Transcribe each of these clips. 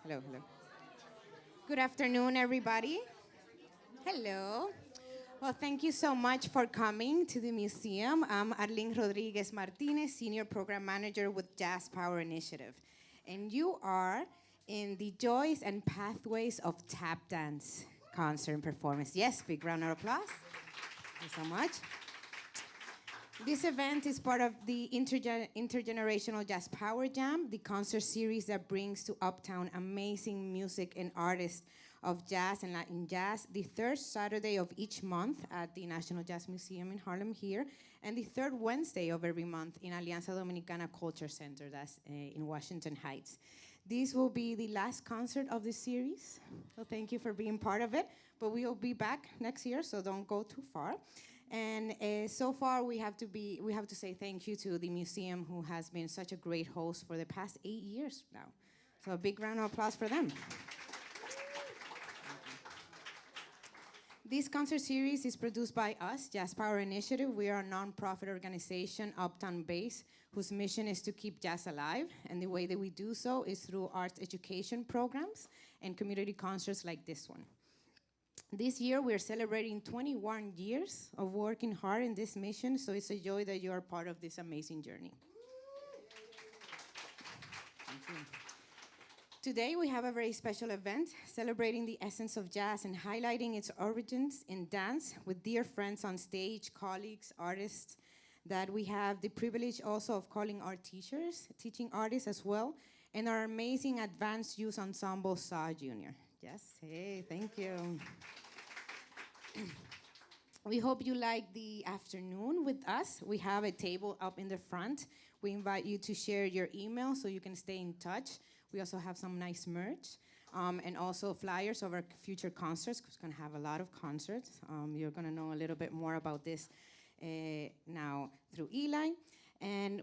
Hello, hello. Good afternoon, everybody. Hello. Well, thank you so much for coming to the museum. I'm Arlene Rodriguez Martinez, Senior Program Manager with Jazz Power Initiative. And you are in the Joys and Pathways of Tap Dance concert and performance. Yes, big round of applause. Thank you so much. This event is part of the Intergenerational Jazz Power Jam, the concert series that brings to Uptown amazing music and artists of jazz and Latin jazz the third Saturday of each month at the National Jazz Museum in Harlem here, and the third Wednesday of every month in Alianza Dominicana Cultural Center, that's in Washington Heights. This will be the last concert of this series, so thank you for being part of it, but we will be back next year, so don't go too far. And so far, we have to say thank you to the museum, who has been such a great host for the past 8 years now. So a big round of applause for them. This concert series is produced by us, Jazz Power Initiative. We are a nonprofit organization, Uptown-based, whose mission is to keep jazz alive. And the way that we do so is through arts education programs and community concerts like this one. This year, we're celebrating 21 years of working hard in this mission, so it's a joy that you are part of this amazing journey. Thank you. Today, we have a very special event celebrating the essence of jazz and highlighting its origins in dance with dear friends on stage, colleagues, artists that we have the privilege also of calling our teachers, teaching artists as well, and our amazing advanced youth ensemble, SA Junior. Yes, hey, thank you. We hope you like the afternoon with us. We have a table up in the front. We invite you to share your email so you can stay in touch. We also have some nice merch and also flyers of our future concerts. We're going to have a lot of concerts. You're going to know a little bit more about this now through Eli. And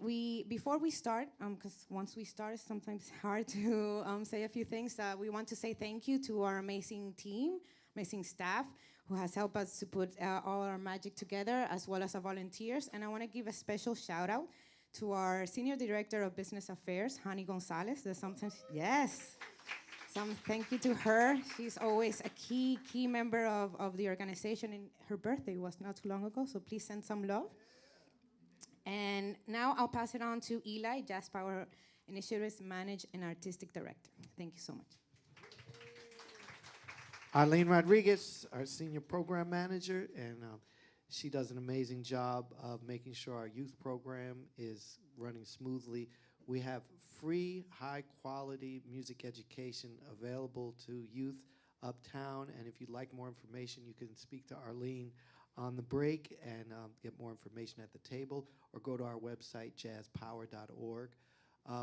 before we start, because once we start, it's sometimes hard to say a few things. We want to say thank you to our amazing team, amazing staff, who has helped us to put all our magic together, as well as our volunteers. And I want to give a special shout out to our Senior Director of Business Affairs, Hani Gonzalez. Yes. Thank you to her. She's always a key member of the organization, and her birthday was not too long ago, so please send some love. And now I'll pass it on to Eli, Jazz Power Initiative's Managing and Artistic Director. Thank you so much. Arlene Rodriguez, our Senior Program Manager, and she does an amazing job of making sure our youth program is running smoothly. We have free, high-quality music education available to youth uptown, and if you'd like more information, you can speak to Arlene on the break and get more information at the table, or go to our website, jazzpower.org.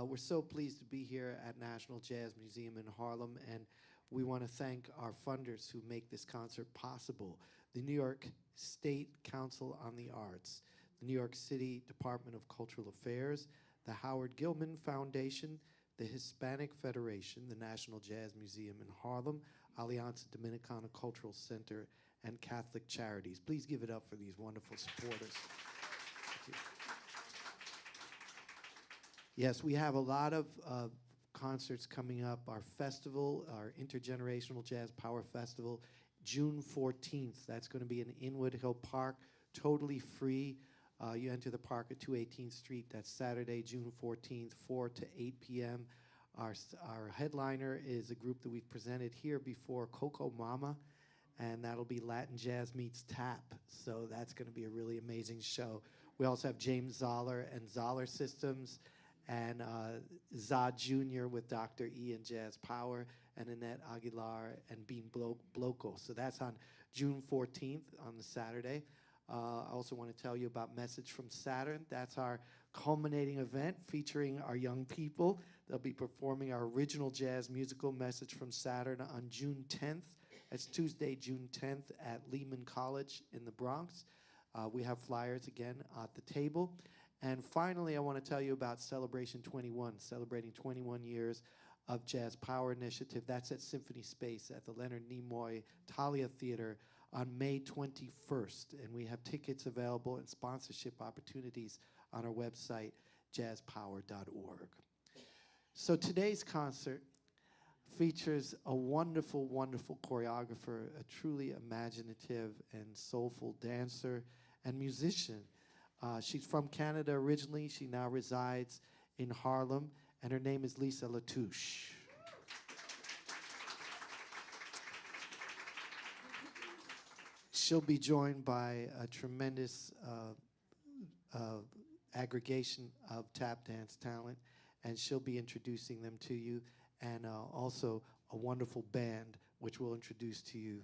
We're so pleased to be here at National Jazz Museum in Harlem, and we want to thank our funders who make this concert possible: the New York State Council on the Arts, the New York City Department of Cultural Affairs, the Howard Gilman Foundation, the Hispanic Federation, the National Jazz Museum in Harlem, Alianza Dominicana Cultural Center, and Catholic Charities. Please give it up for these wonderful supporters. Thank you. Yes, we have a lot of concerts coming up. Our festival, our Intergenerational Jazz Power Festival, June 14th. That's going to be in Inwood Hill Park, totally free. You enter the park at 218th Street. That's Saturday, June 14th, 4 to 8 p.m. Our headliner is a group that we've presented here before, Coco Mama, and that'll be Latin Jazz meets Tap. So that's going to be a really amazing show. We also have James Zoller and Zoller Systems, and Zod Jr. with Dr. E and Jazz Power, and Annette Aguilar and Bean Bloco. So that's on June 14th on the Saturday. I also want to tell you about Message from Saturn. That's our culminating event featuring our young people. They'll be performing our original jazz musical, Message from Saturn, on June 10th. That's Tuesday, June 10th at Lehman College in the Bronx. We have flyers again at the table. And finally, I want to tell you about Celebration 21, celebrating 21 years of Jazz Power Initiative. That's at Symphony Space at the Leonard Nimoy Talia Theater on May 21st. And we have tickets available and sponsorship opportunities on our website, jazzpower.org. So today's concert, features a wonderful, wonderful choreographer, a truly imaginative and soulful dancer and musician. She's from Canada originally. She now resides in Harlem, and her name is Lisa La Touche. She'll be joined by a tremendous aggregation of tap dance talent, and she'll be introducing them to you, and also a wonderful band, which we'll introduce to you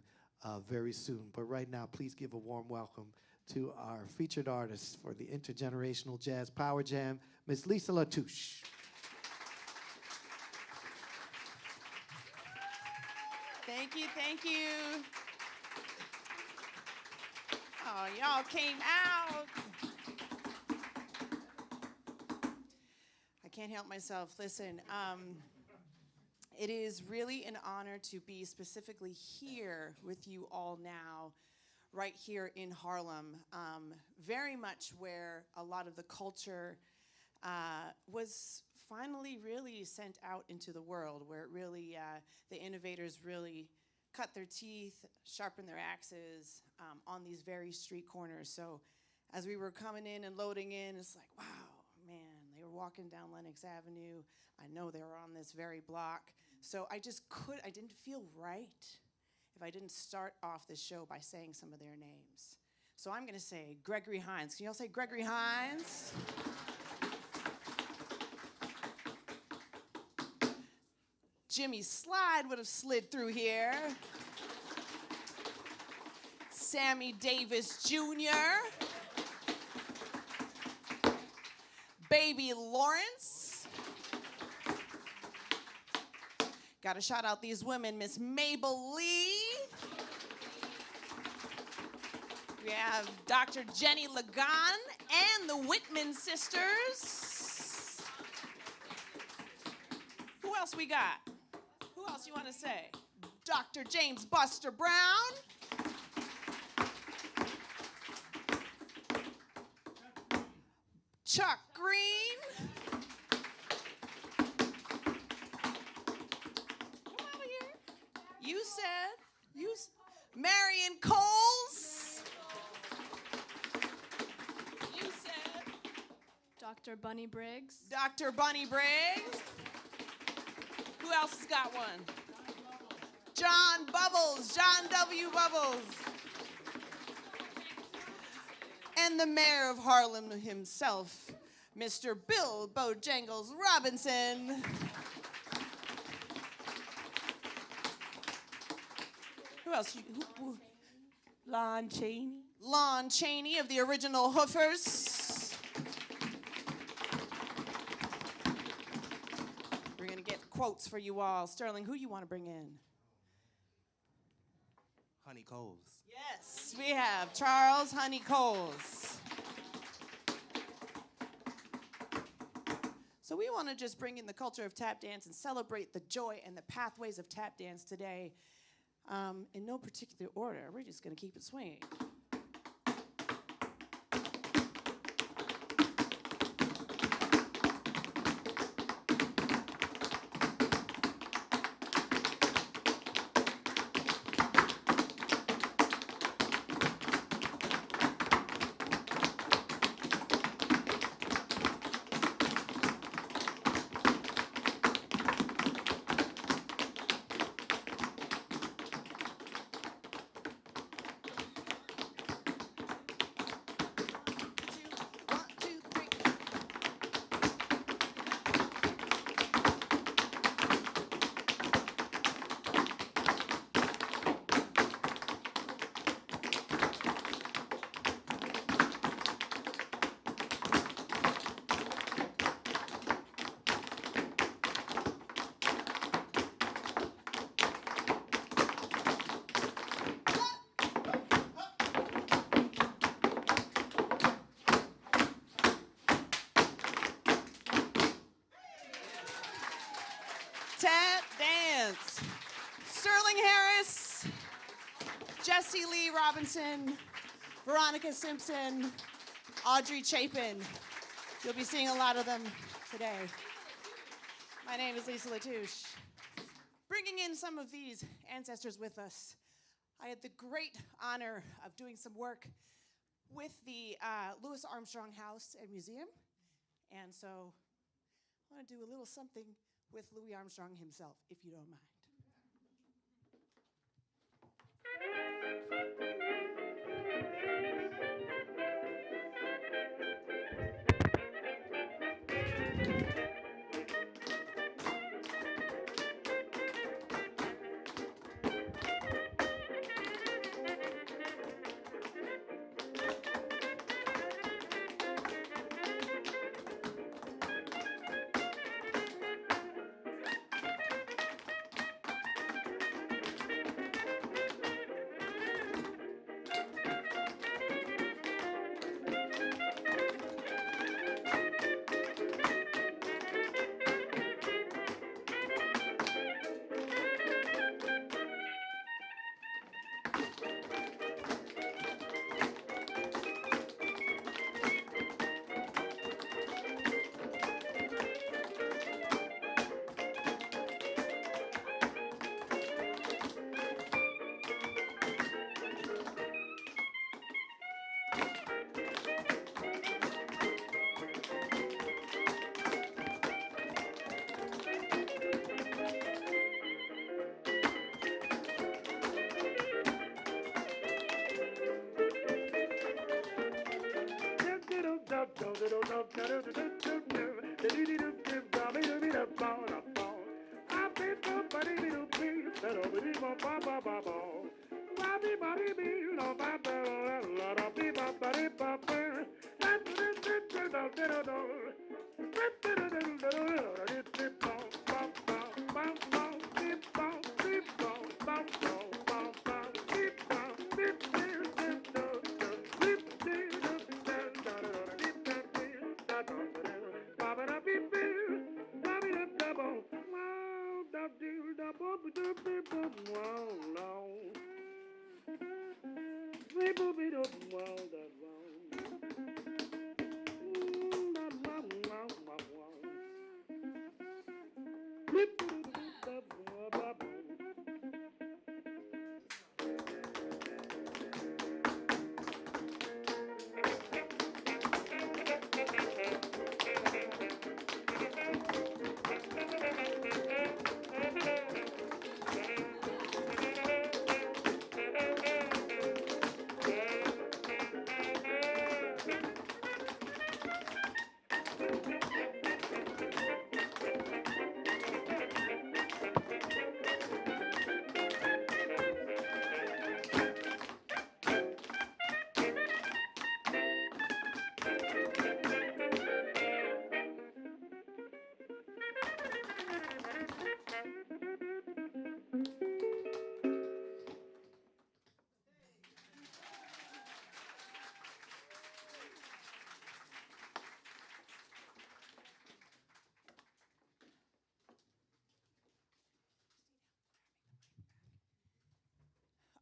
very soon. But right now, please give a warm welcome to our featured artist for the Intergenerational Jazz Power Jam, Miss Lisa La Touche. Thank you, thank you. Oh, y'all came out. I can't help myself. Listen, it is really an honor to be specifically here with you all now, right here in Harlem, very much where a lot of the culture was finally really sent out into the world, where it really, the innovators really cut their teeth, sharpened their axes on these very street corners. So as we were coming in and loading in, it's like, wow, man, they were walking down Lenox Avenue. I know they were on this very block. So I didn't feel right if I didn't start off the show by saying some of their names. So I'm gonna say Gregory Hines. Can y'all say Gregory Hines? Jimmy Slide would have slid through here. Sammy Davis Jr. Baby Lawrence. Gotta shout out these women, Miss Mabel Lee. We have Dr. Jenny Lagan and the Whitman sisters. Who else we got? Who else you want to say? Dr. James Buster Brown. Chuck Green. Come over here. Marion Coles. You said. Dr. Bunny Briggs. Dr. Bunny Briggs. Who else has got one? John Bubbles, John W. Bubbles. And the mayor of Harlem himself, Mr. Bill Bojangles Robinson. Who else? Lon Chaney. Lon Chaney of the original Hoofers. We're going to get quotes for you all. Sterling, who you want to bring in? Honey Coles. Yes, we have Charles Honey Coles. So we want to just bring in the culture of tap dance and celebrate the joy and the pathways of tap dance today. In no particular order. We're just going to keep it swinging. Tap dance. Sterling Harris, Jessie Lee Robinson, Veronica Simpson, Audrey Chapin. You'll be seeing a lot of them today. My name is Lisa La Touche. Bring bringing in some of these ancestors with us, I had the great honor of doing some work with the Louis Armstrong House and Museum. And so I want to do a little something with Louis Armstrong himself, if you don't mind.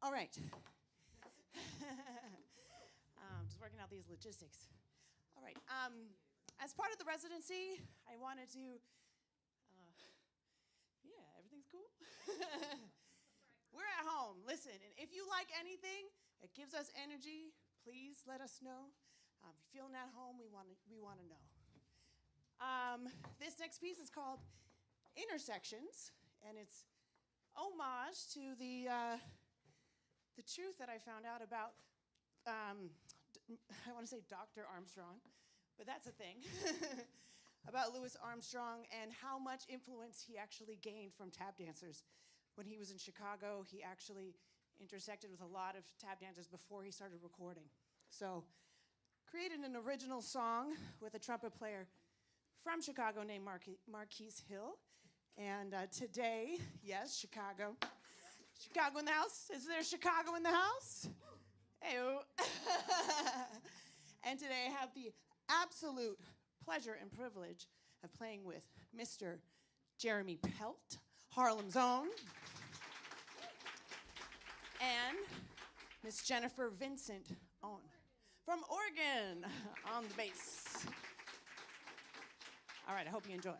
All right. Just working out these logistics. All right. As part of the residency, I wanted to, yeah, everything's cool? We're at home. Listen, and if you like anything that gives us energy, please let us know. If you're feeling at home, we want to know. This next piece is called Intersections, and it's homage to the truth that I found out about, I want to say Dr. Armstrong, but that's a thing, about Louis Armstrong and how much influence he actually gained from tap dancers. When he was in Chicago, he actually intersected with a lot of tap dancers before he started recording. So, created an original song with a trumpet player from Chicago named Marquise Hill. And today, yes, Chicago. Chicago in the house? Is there Chicago in the house? Hey-o. And today I have the absolute pleasure and privilege of playing with Mr. Jeremy Pelt, Harlem's own, and Miss Jennifer Vincent Owen from Oregon on the bass. All right, I hope you enjoy.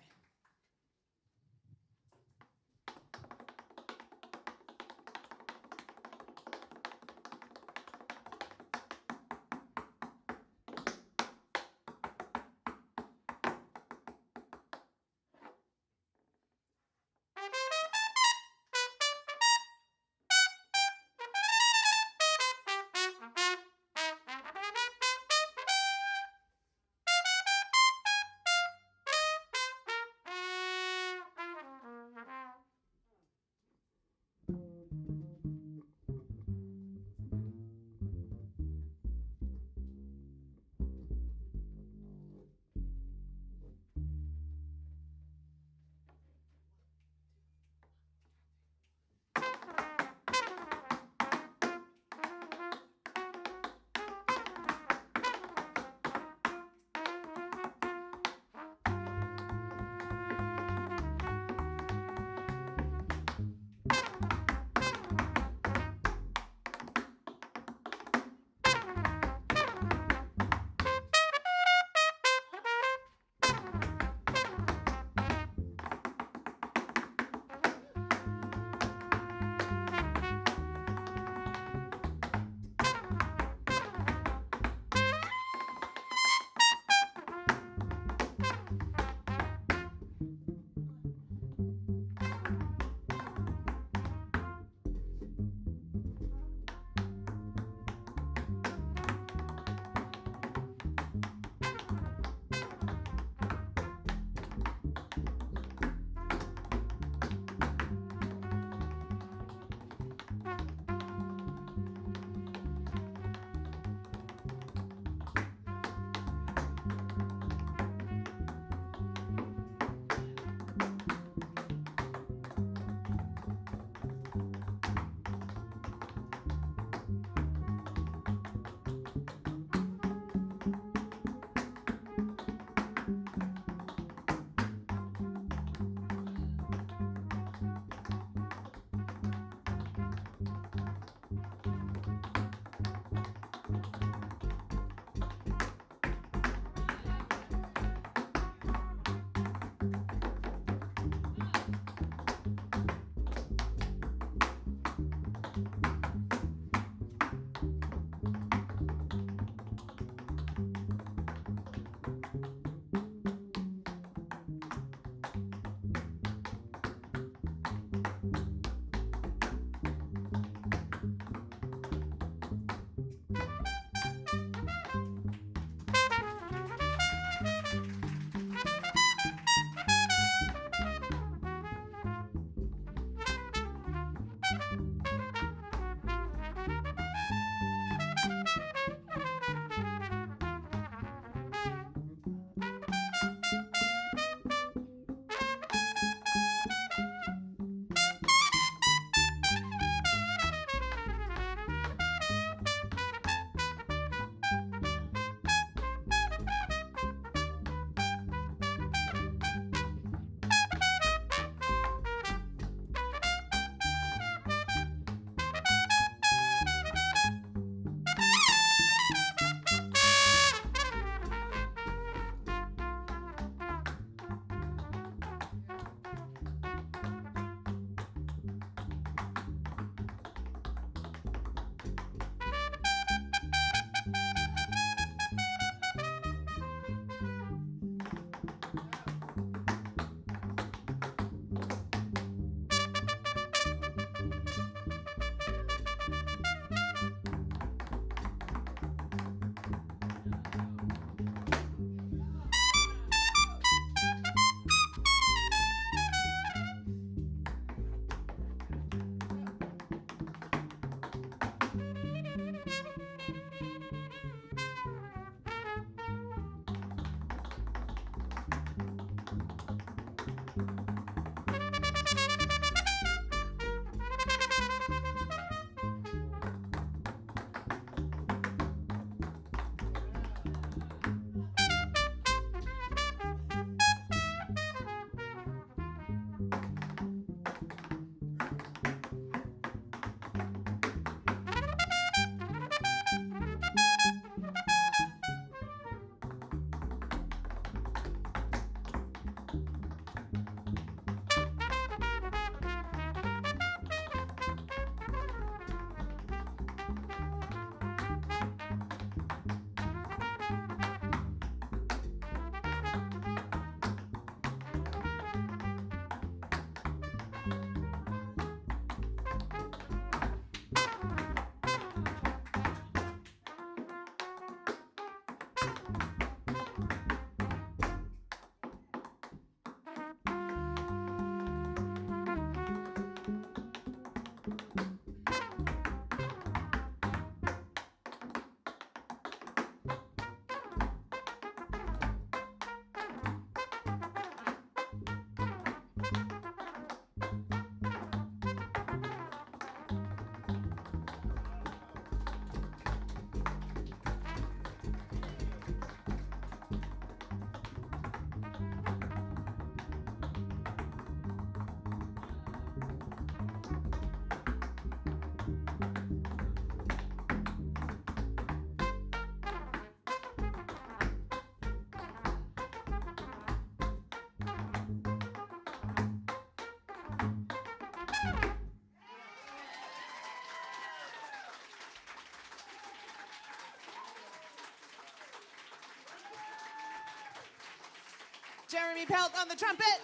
Jeremy Pelt on the trumpet.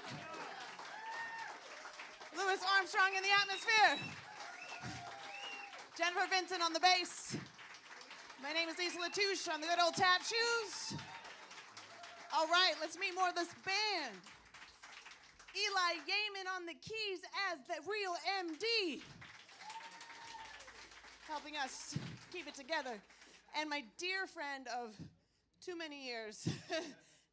Louis Armstrong in the atmosphere. Jennifer Vincent on the bass. My name is Lisa La Touche on the good old tap shoes. All right, let's meet more of this band. Eli Yamin on the keys as the real MD. Helping us keep it together. And my dear friend of too many years,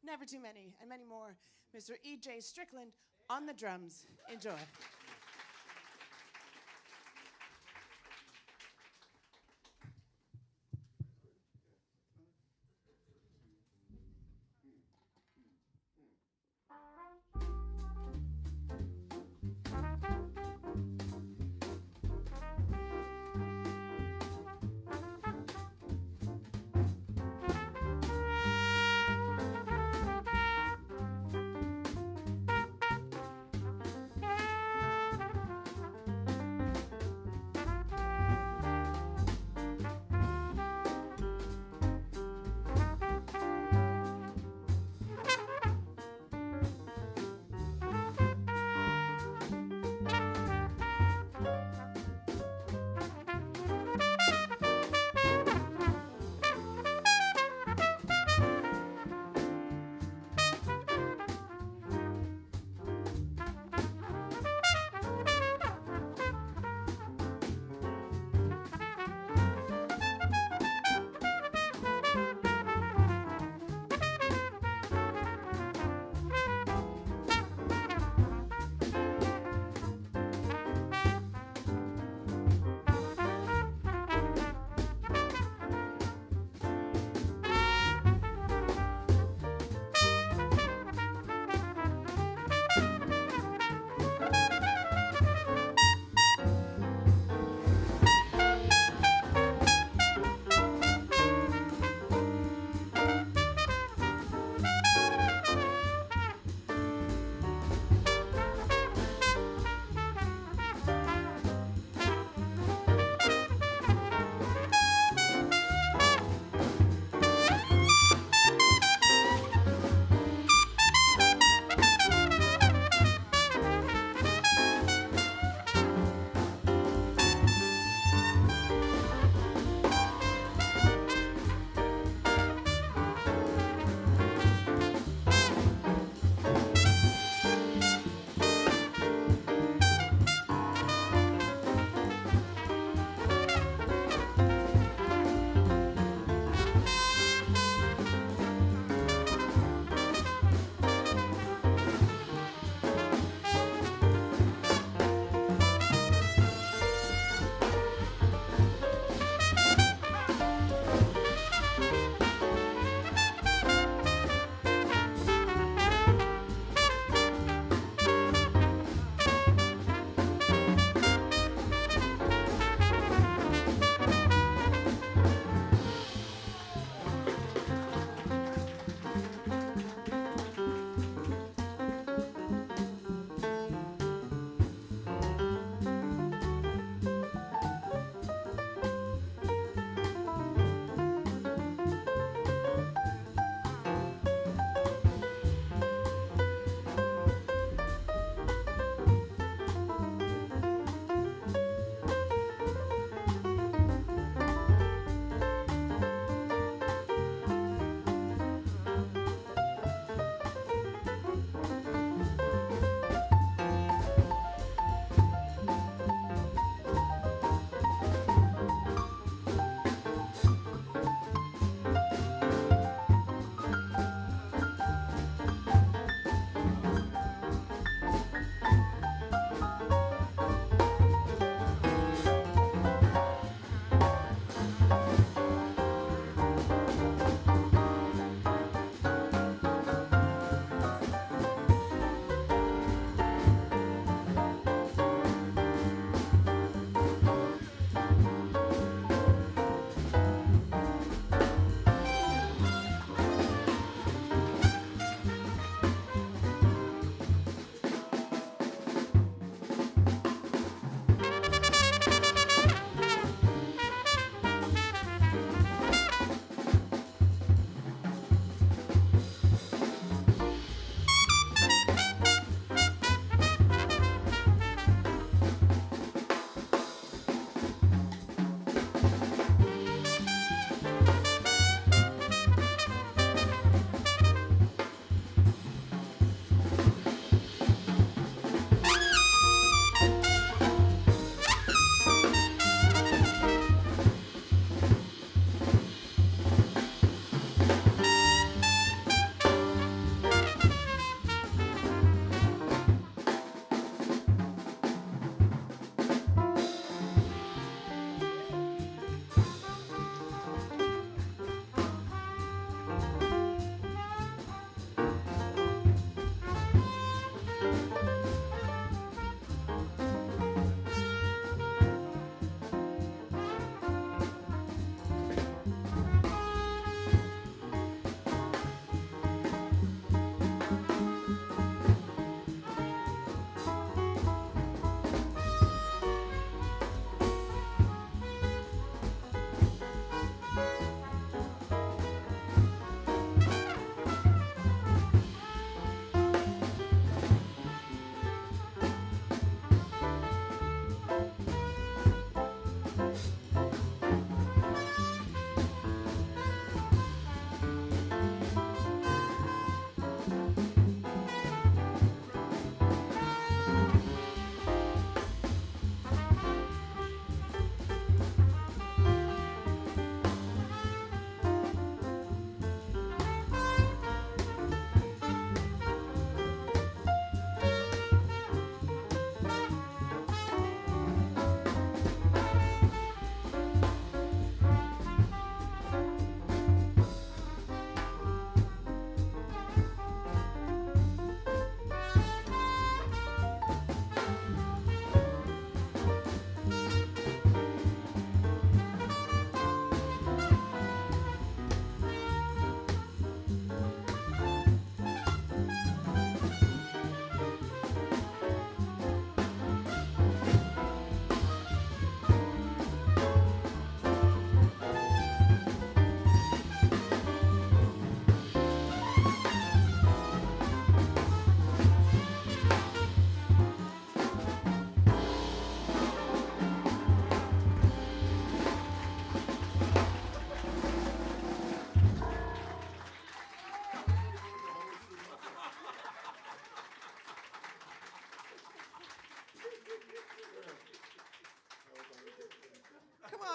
never too many, and many more, Mr. E.J. Strickland on the drums. Enjoy.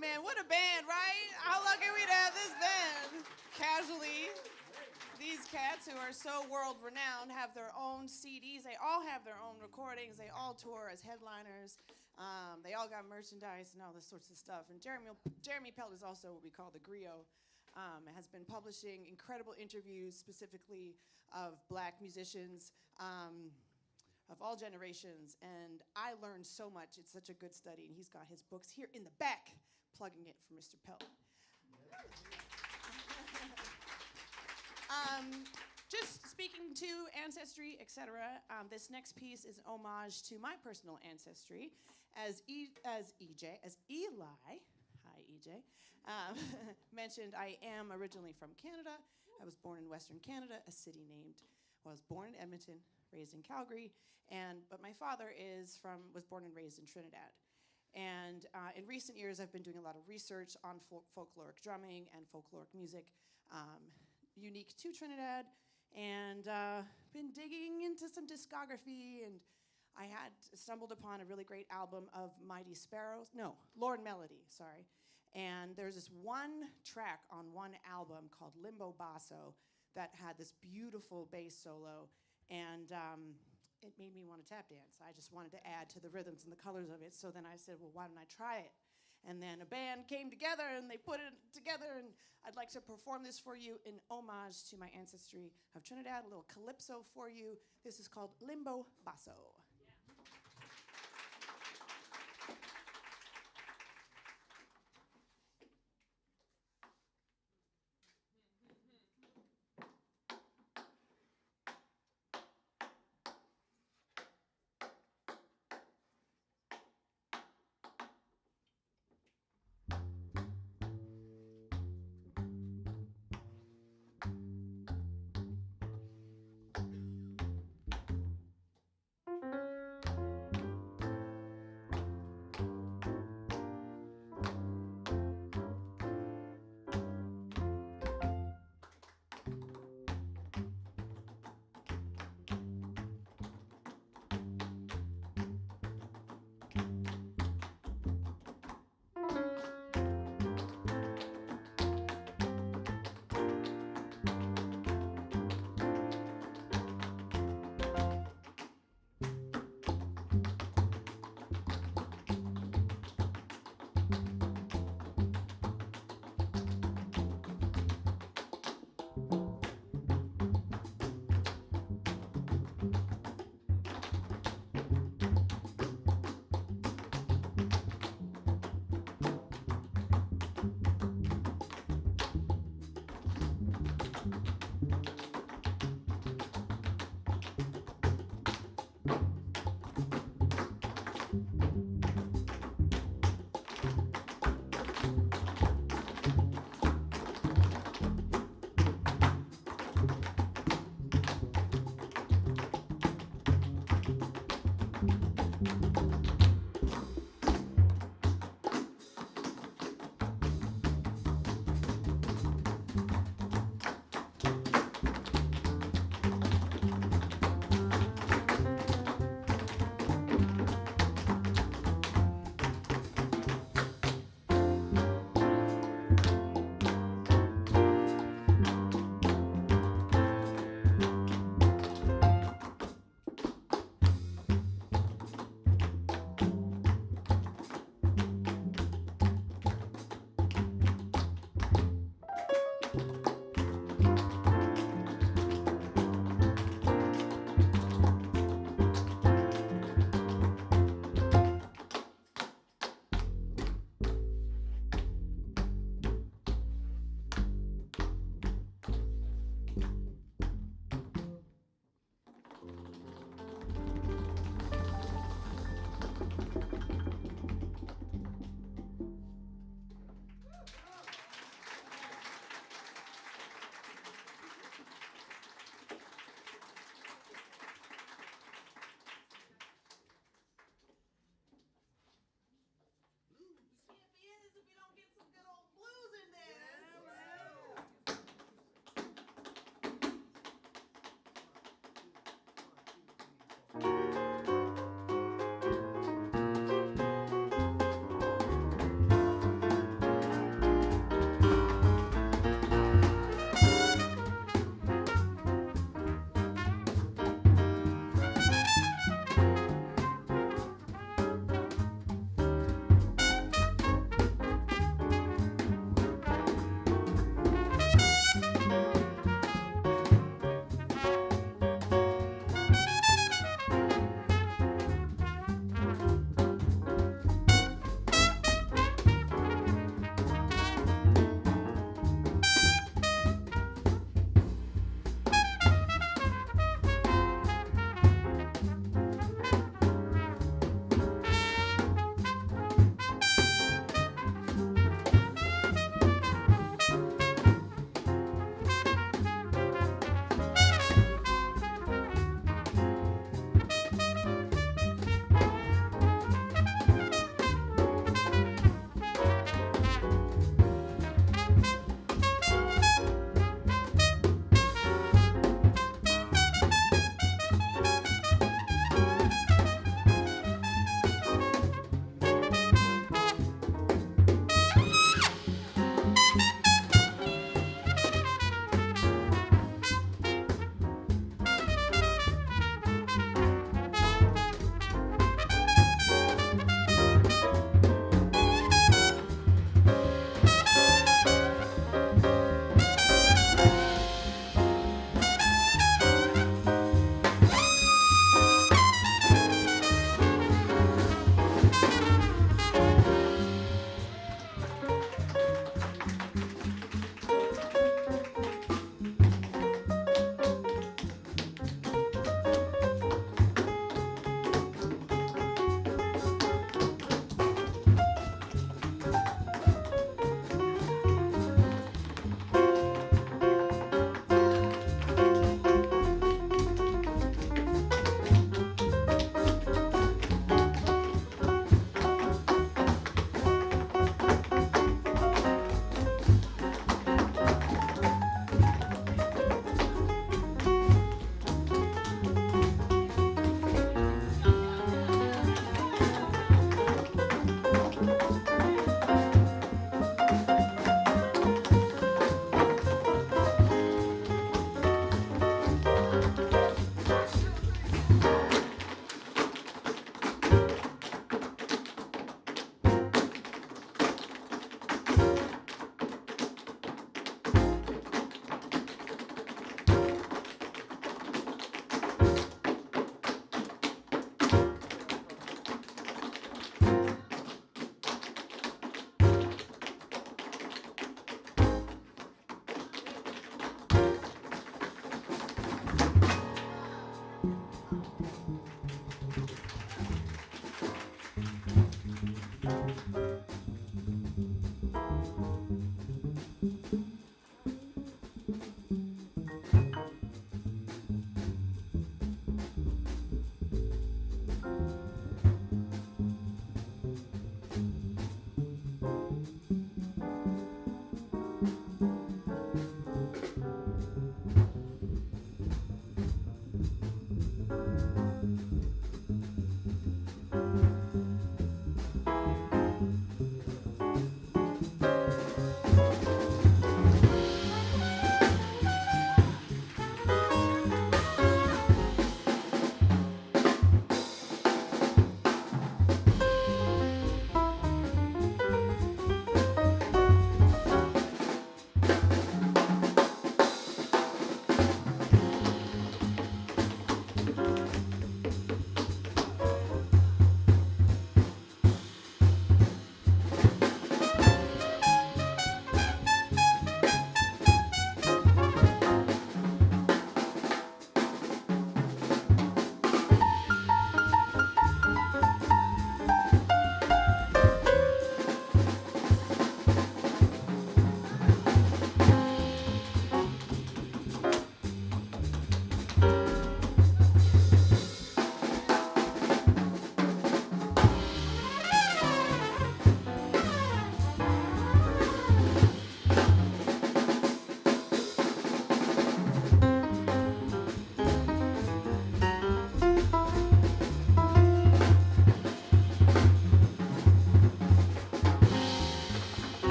man, what a band, right? How lucky we'd have this band. Casually, these cats who are so world-renowned have their own CDs. They all have their own recordings. They all tour as headliners. They all got merchandise and all this sorts of stuff. And Jeremy Pelt is also what we call the griot. Has been publishing incredible interviews specifically of black musicians of all generations. And I learned so much. It's such a good study. And he's got his books here in the back, plugging it for Mr. Pelt. Just speaking to ancestry, etc. This next piece is an homage to my personal ancestry, as Eli, hi EJ, mentioned. I am originally from Canada. I was born in Western Canada, a city named. Well, I was born in Edmonton, raised in Calgary, but my father was born and raised in Trinidad. And in recent years, I've been doing a lot of research on folkloric drumming and folkloric music, unique to Trinidad, and been digging into some discography, and I had stumbled upon a really great album of Mighty Sparrows, no, Lord Melody, sorry, and there's this one track on one album called Limbo Basso that had this beautiful bass solo, and it made me want to tap dance. I just wanted to add to the rhythms and the colors of it, so then I said, well, why don't I try it? And then a band came together and they put it together, and I'd like to perform this for you in homage to my ancestry of Trinidad, a little calypso for you. This is called Limbo Basso.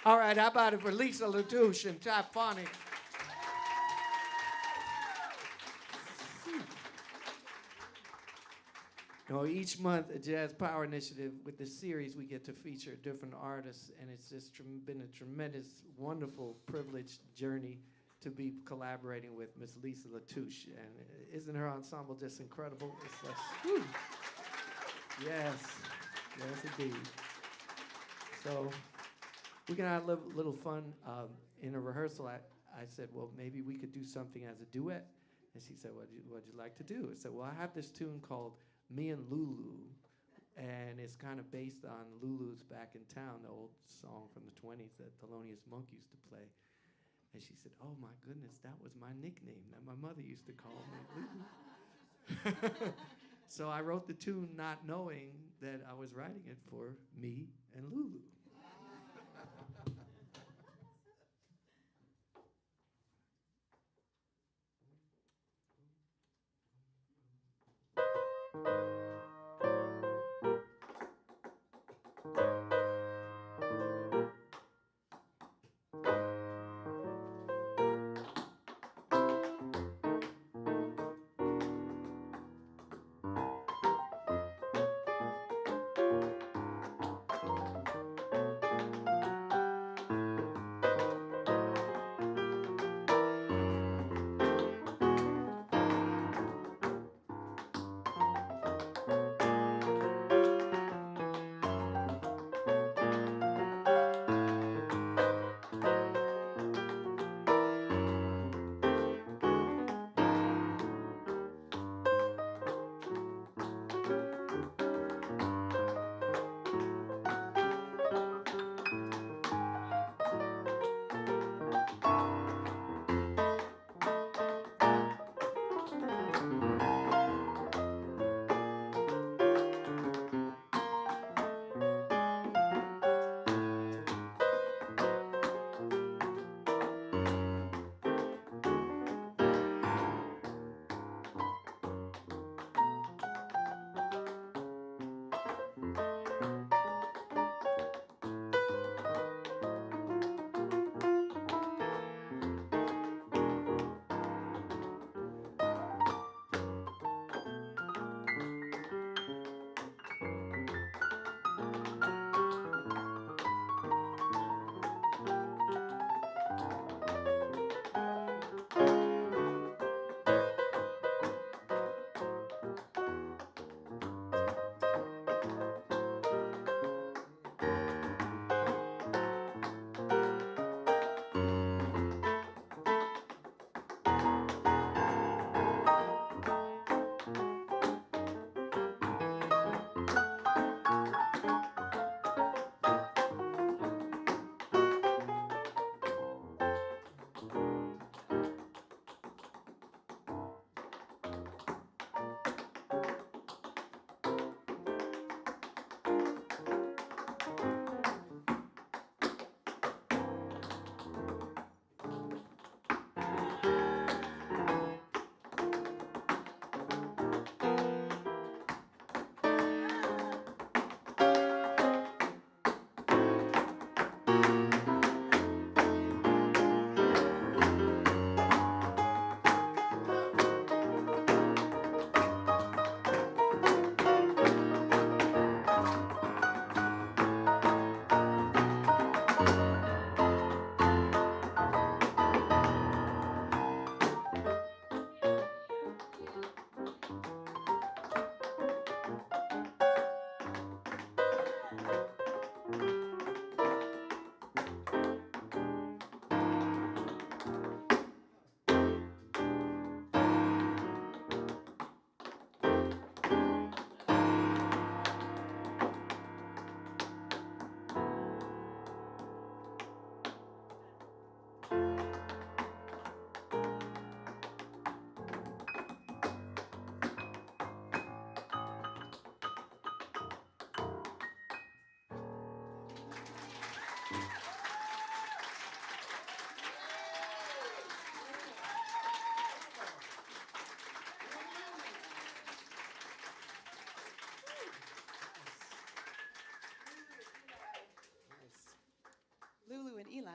All right, how about it for Lisa La Touche and Typhonic? Each month, a Jazz Power Initiative, with this series, we get to feature different artists, and it's just been a tremendous, wonderful, privileged journey to be collaborating with Miss Lisa La Touche. And isn't her ensemble just incredible? It's just, whew. Yes, indeed. So we're gonna have a little fun. In a rehearsal, I said, well, maybe we could do something as a duet. And she said, what'd you like to do? I said, well, I have this tune called Me and Lulu, and it's kind of based on Lulu's Back in Town, the old song from the 20s that Thelonious Monk used to play. And she said, oh my goodness, that was my nickname that my mother used to call me, Lulu. So I wrote the tune not knowing that I was writing it for me and Lulu.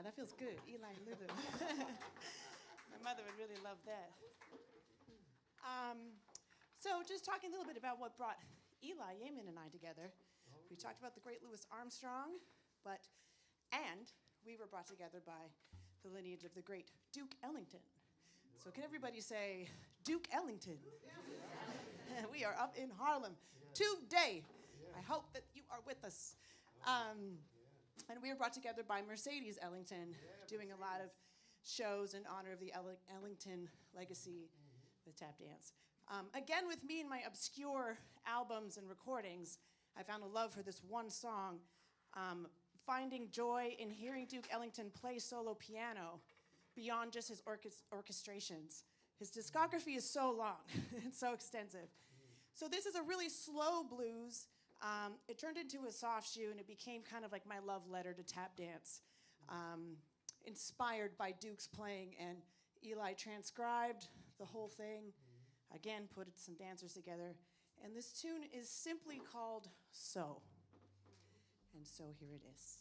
that feels good. Eli and Lulu. My mother would really love that. So just talking a little bit about what brought Eli Yamin and I together. We talked about the great Louis Armstrong, and we were brought together by the lineage of the great Duke Ellington. So can everybody say, Duke Ellington? We are up in Harlem today. I hope that you are with us. And we were brought together by Mercedes Ellington, doing a lot of shows in honor of the Ellington legacy with tap dance. Again, with me and my obscure albums and recordings, I found a love for this one song, finding joy in hearing Duke Ellington play solo piano beyond just his orchestrations. His discography is so long and so extensive. So this is a really slow blues. It turned into a soft shoe, and it became kind of like my love letter to tap dance, inspired by Duke's playing, and Eli transcribed the whole thing, again, put some dancers together, and this tune is simply called So. And so here it is.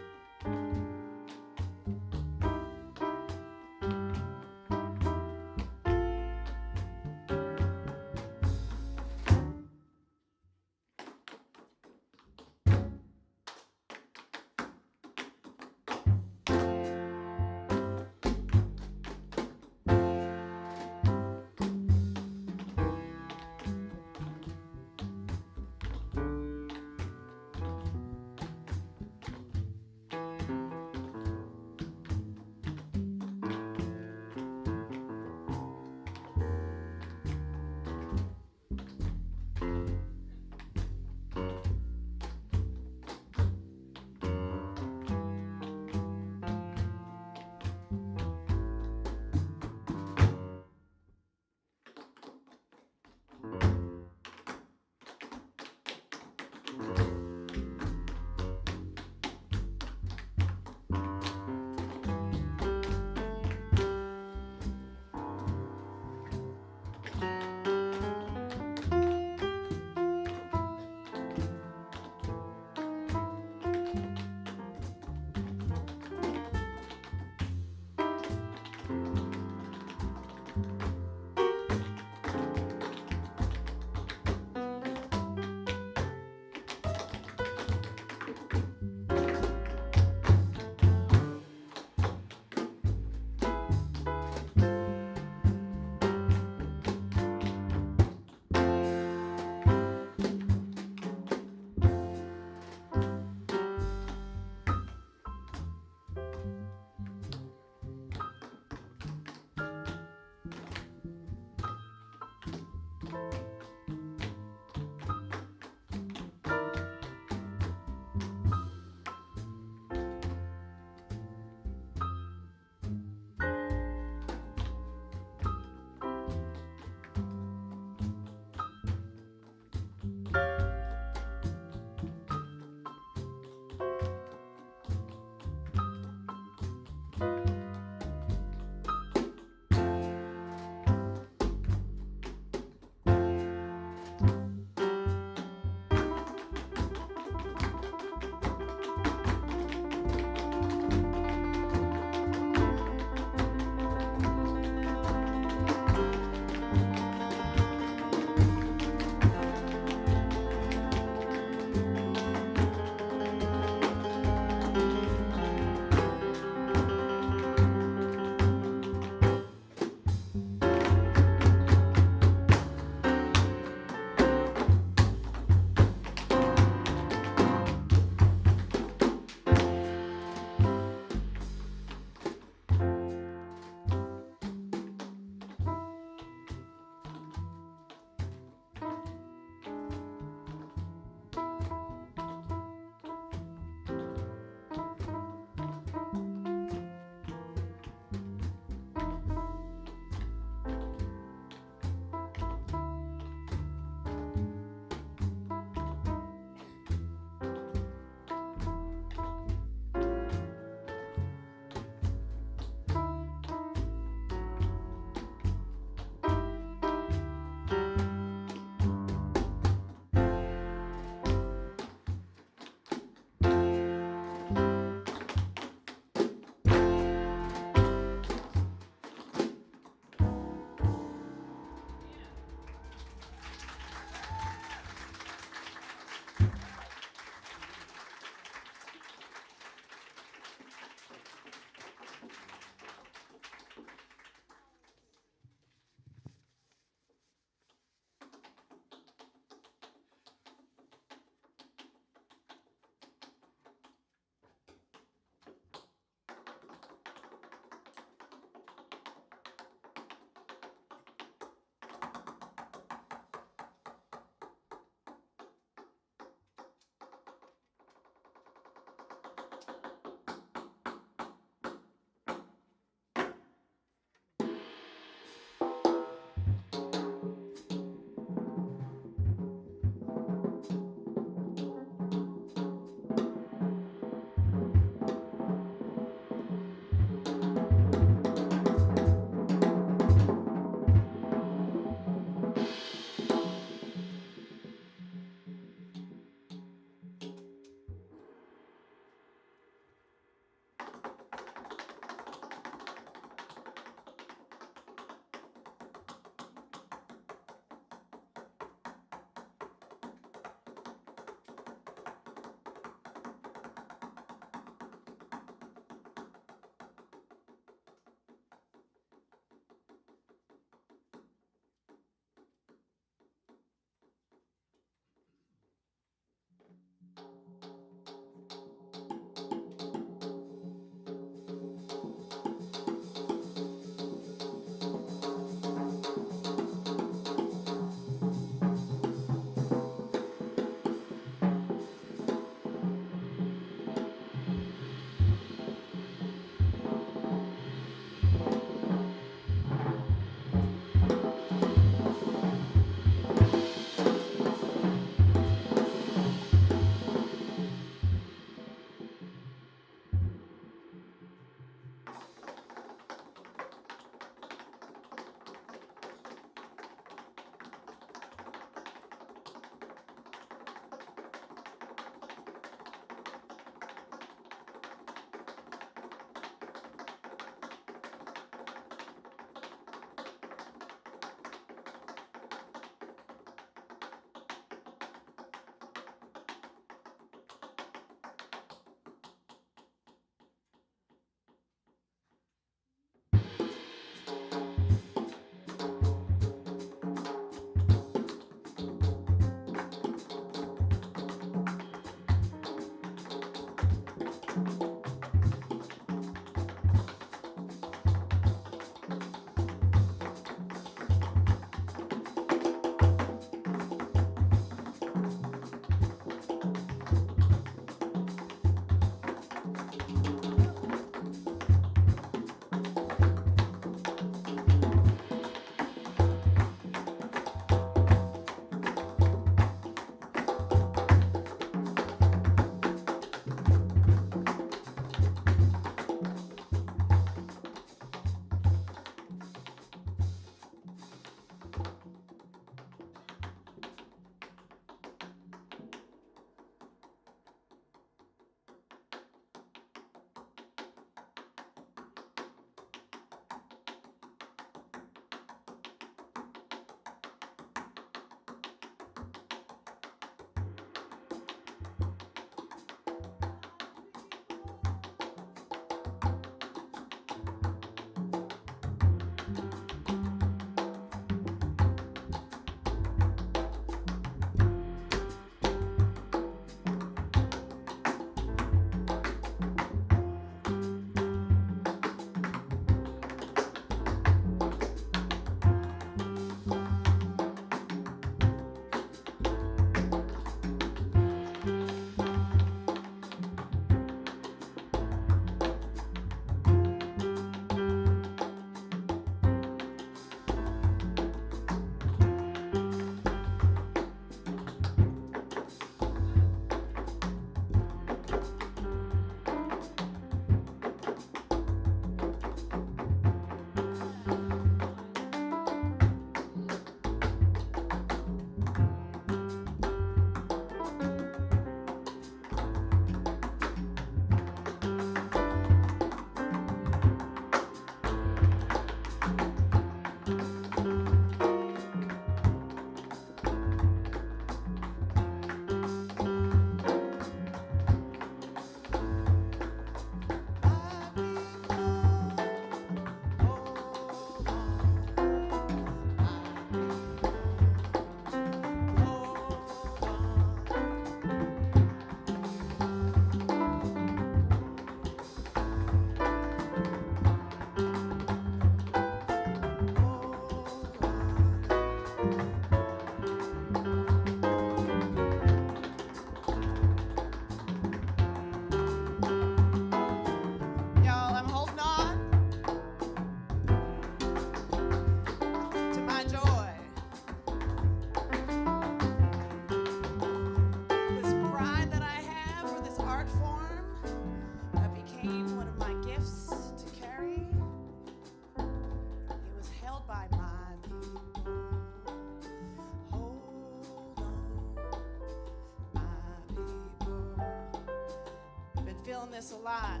this a lot.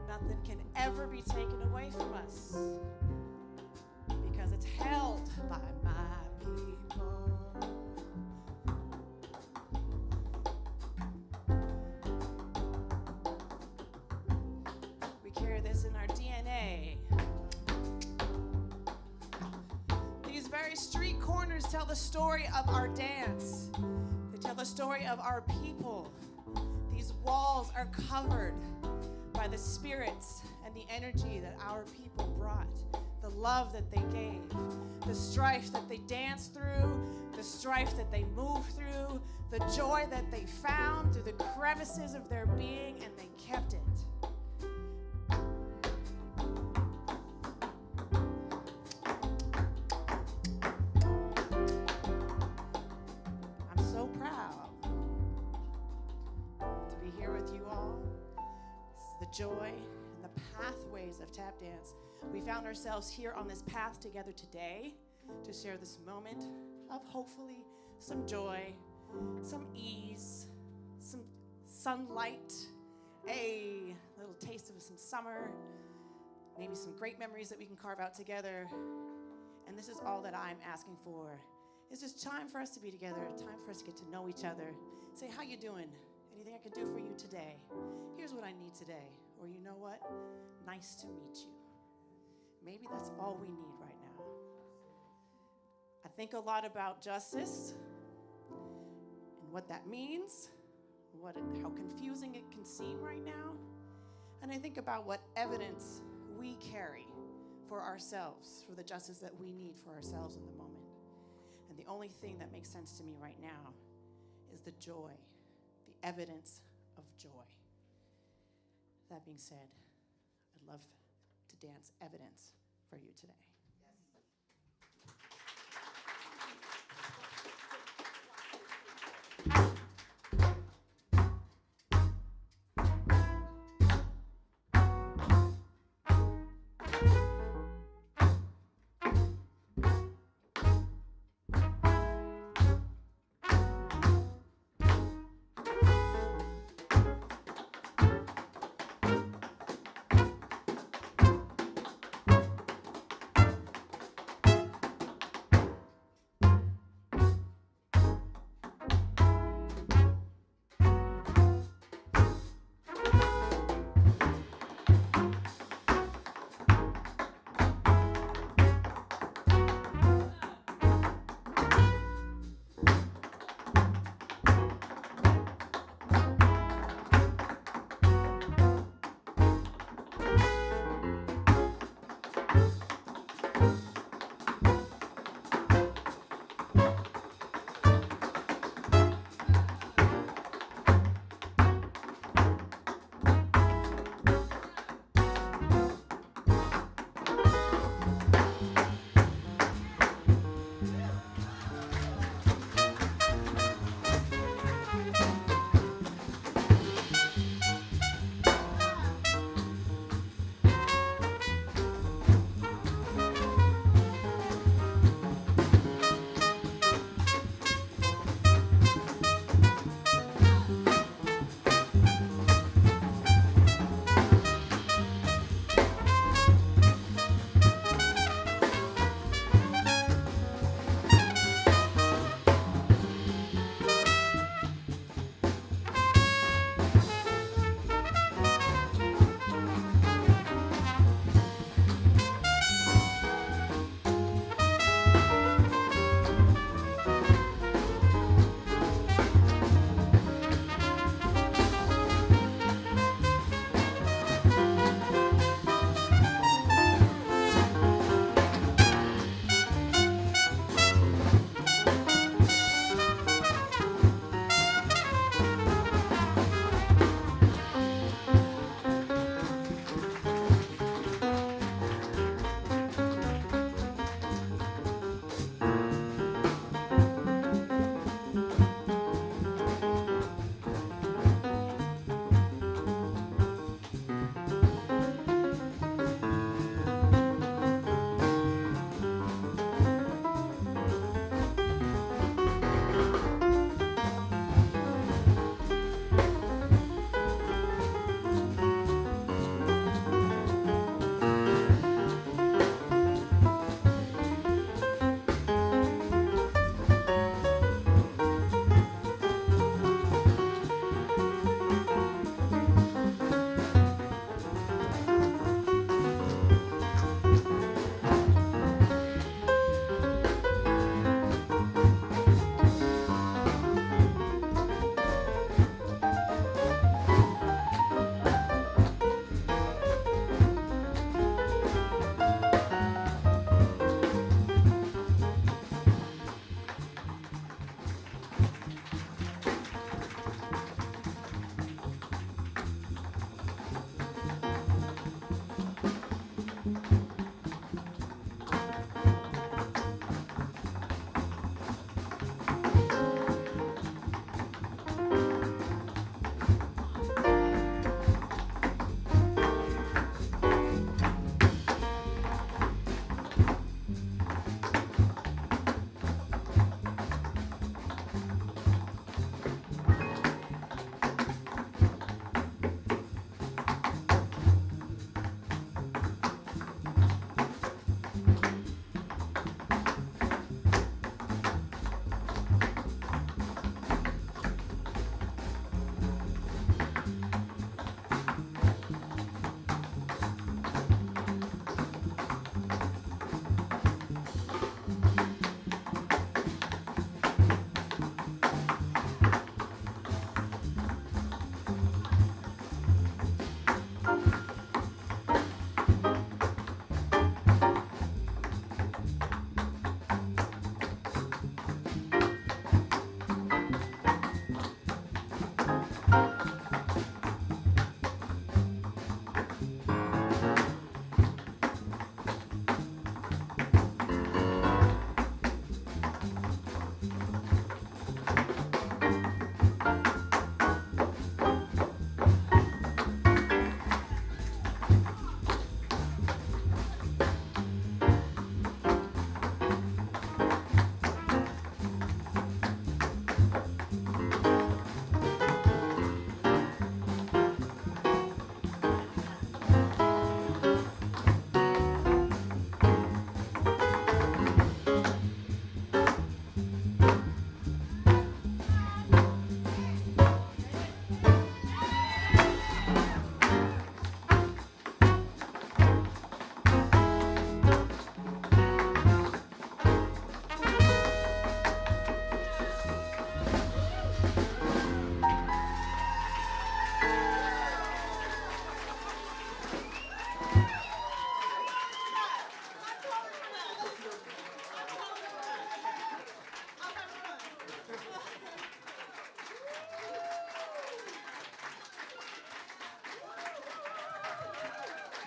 Nothing can ever be taken away from us because it's held by my people. We carry this in our DNA. These very street corners tell the story of our dance. They tell the story of our people. These walls are covered by the spirits and the energy that our people brought, the love that they gave, the strife that they danced through, the strife that they moved through, the joy that they found through the crevices of their being, and they kept it. I'm so proud to be here with you all. The joy and the pathways of tap dance. We found ourselves here on this path together today to share this moment of hopefully some joy, some ease, some sunlight, a little taste of some summer, maybe some great memories that we can carve out together. And this is all that I'm asking for. It's just time for us to be together, time for us to get to know each other. Say, how you doing? Anything I can do for you today? Here's what I need today. Or you know what? Nice to meet you. Maybe that's all we need right now. I think a lot about justice and what that means, how confusing it can seem right now. And I think about what evidence we carry for ourselves, for the justice that we need for ourselves in the moment. And the only thing that makes sense to me right now is the joy, the evidence of joy. That being said, I'd love to dance evidence for you today.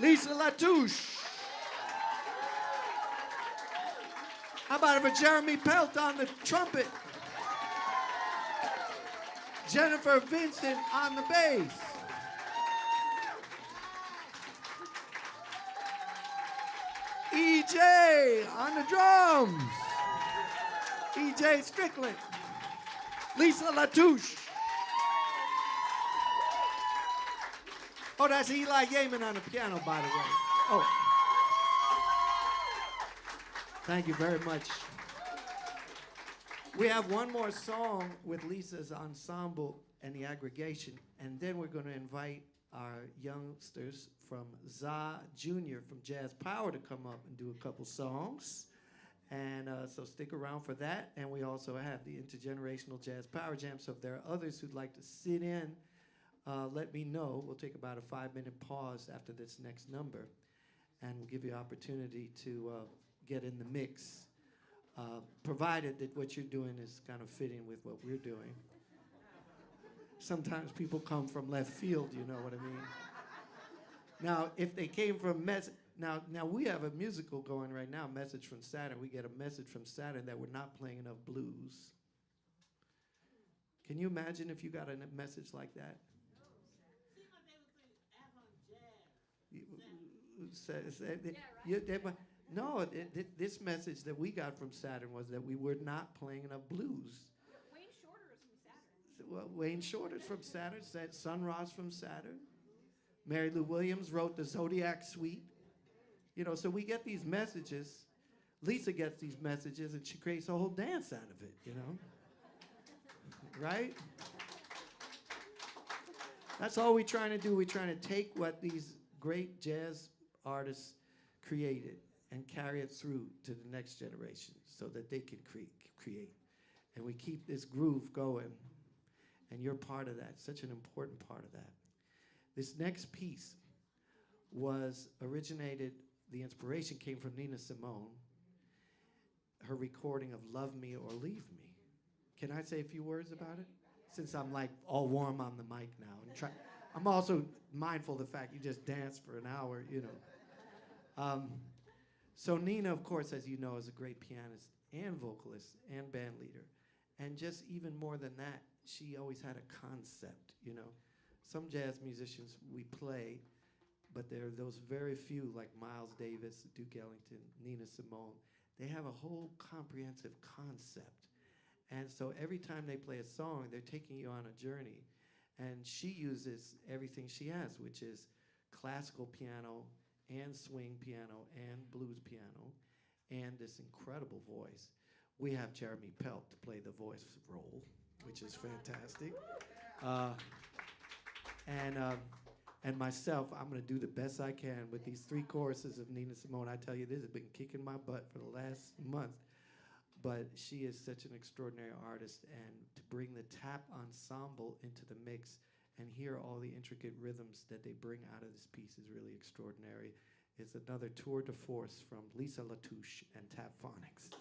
Lisa La Touche. How about for Jeremy Pelt on the trumpet? Jennifer Vincent on the bass. EJ on the drums. EJ Strickland. Lisa La Touche. Oh, that's Eli Yamin on the piano, by the way. Oh. Thank you very much. We have one more song with Lisa's ensemble and the aggregation, and then we're going to invite our youngsters from ZA Jr. from Jazz Power to come up and do a couple songs. And so stick around for that. And we also have the Intergenerational Jazz Power Jam. So if there are others who'd like to sit in, let me know. We'll take about a 5-minute pause after this next number, and we'll give you an opportunity to get in the mix, provided that what you're doing is kind of fitting with what we're doing. Sometimes people come from left field, you know what I mean? Now, if they came from now we have a musical going right now, Message from Saturn. We get a message from Saturn that we're not playing enough blues. Can you imagine if you got a message like that? No, this message that we got from Saturn was that we were not playing enough blues. Wayne Shorter is from Saturn. Well, Wayne Shorter's from Saturn, Sun Ra's from Saturn. Mary Lou Williams wrote the Zodiac Suite. You know, so we get these messages. Lisa gets these messages, and she creates a whole dance out of it, you know? Right? That's all we're trying to do. We're trying to take what these great jazz artists created and carry it through to the next generation so that they can create. And we keep this groove going, and you're part of that, such an important part of that. This next piece was the inspiration came from Nina Simone, her recording of Love Me or Leave Me. Can I say a few words about it? Since I'm like all warm on the mic now. And I'm also mindful of the fact you just dance for an hour, you know. So Nina, of course, as you know, is a great pianist and vocalist and band leader. And just even more than that, she always had a concept, you know. Some jazz musicians, we play, but there are those very few like Miles Davis, Duke Ellington, Nina Simone. They have a whole comprehensive concept. And so every time they play a song, they're taking you on a journey. And she uses everything she has, which is classical piano and swing piano and blues piano and this incredible voice. We have Jeremy Pelt to play the voice role, which is fantastic. And myself, I'm going to do the best I can with these 3 choruses of Nina Simone. I tell you, this has been kicking my butt for the last month. But she is such an extraordinary artist, and to bring the tap ensemble into the mix and hear all the intricate rhythms that they bring out of this piece is really extraordinary. It's another tour de force from Lisa La Touche and Tap Phonics.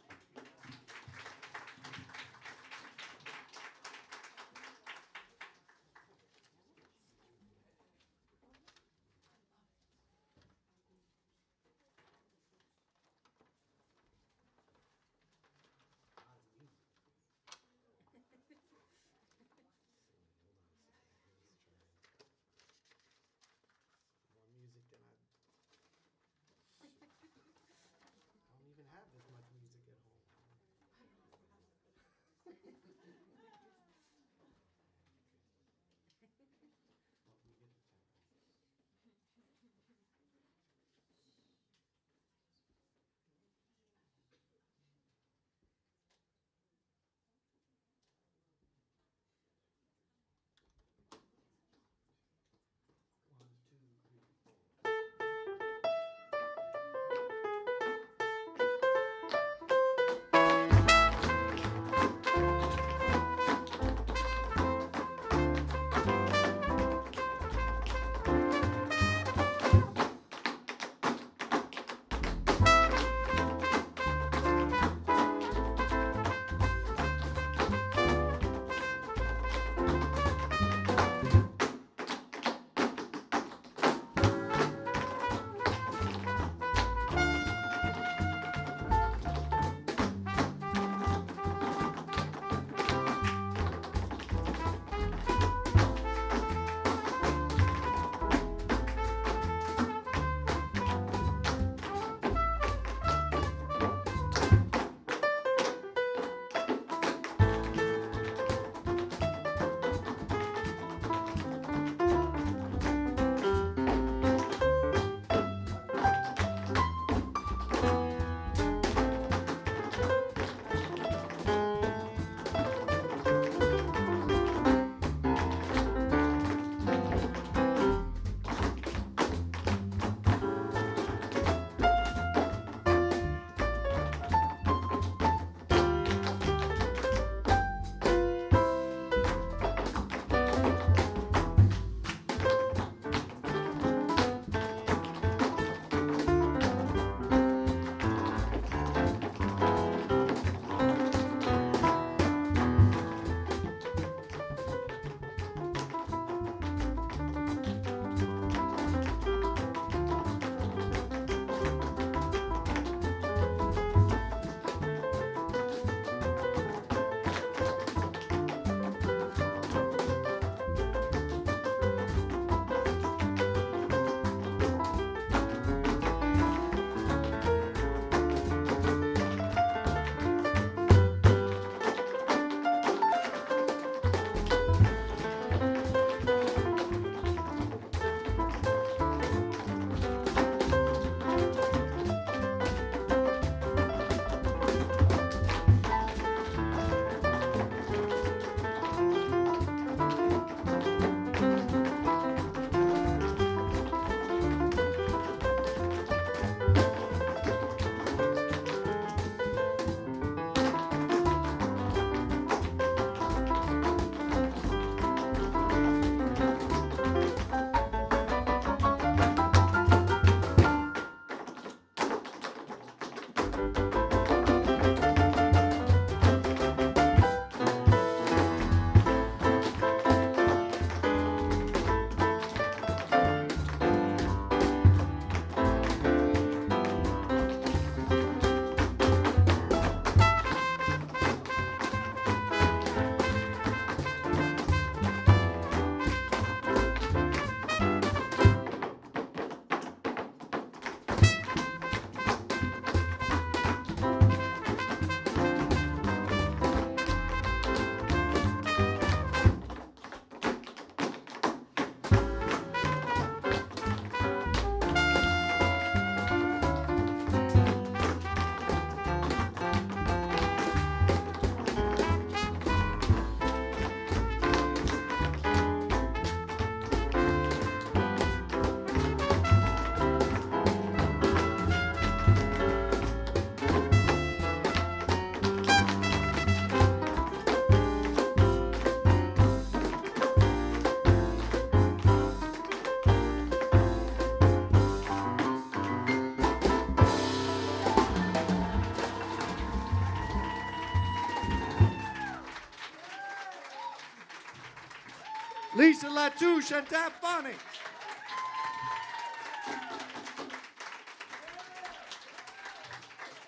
Lisa La Touche and Taphonics.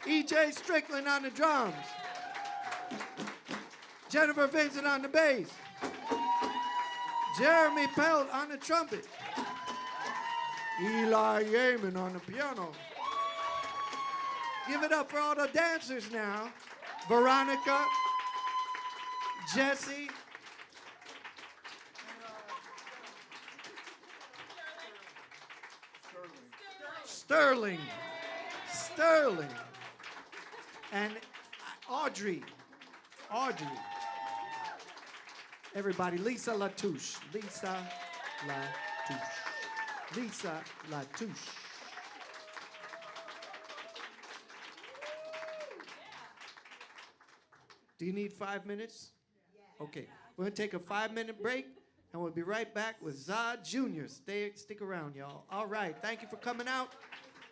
E.J. Strickland on the drums. Jennifer Vincent on the bass. Jeremy Pelt on the trumpet. Eli Yamin on the piano. Give it up for all the dancers now. Veronica, Jesse, Sterling, and Audrey. Everybody, Lisa La Touche. Lisa La Touche. Lisa La Touche. Do you need 5 minutes? Okay, we're gonna take a 5-minute break, and we'll be right back with Zod Jr. Stick around, y'all. All right, thank you for coming out.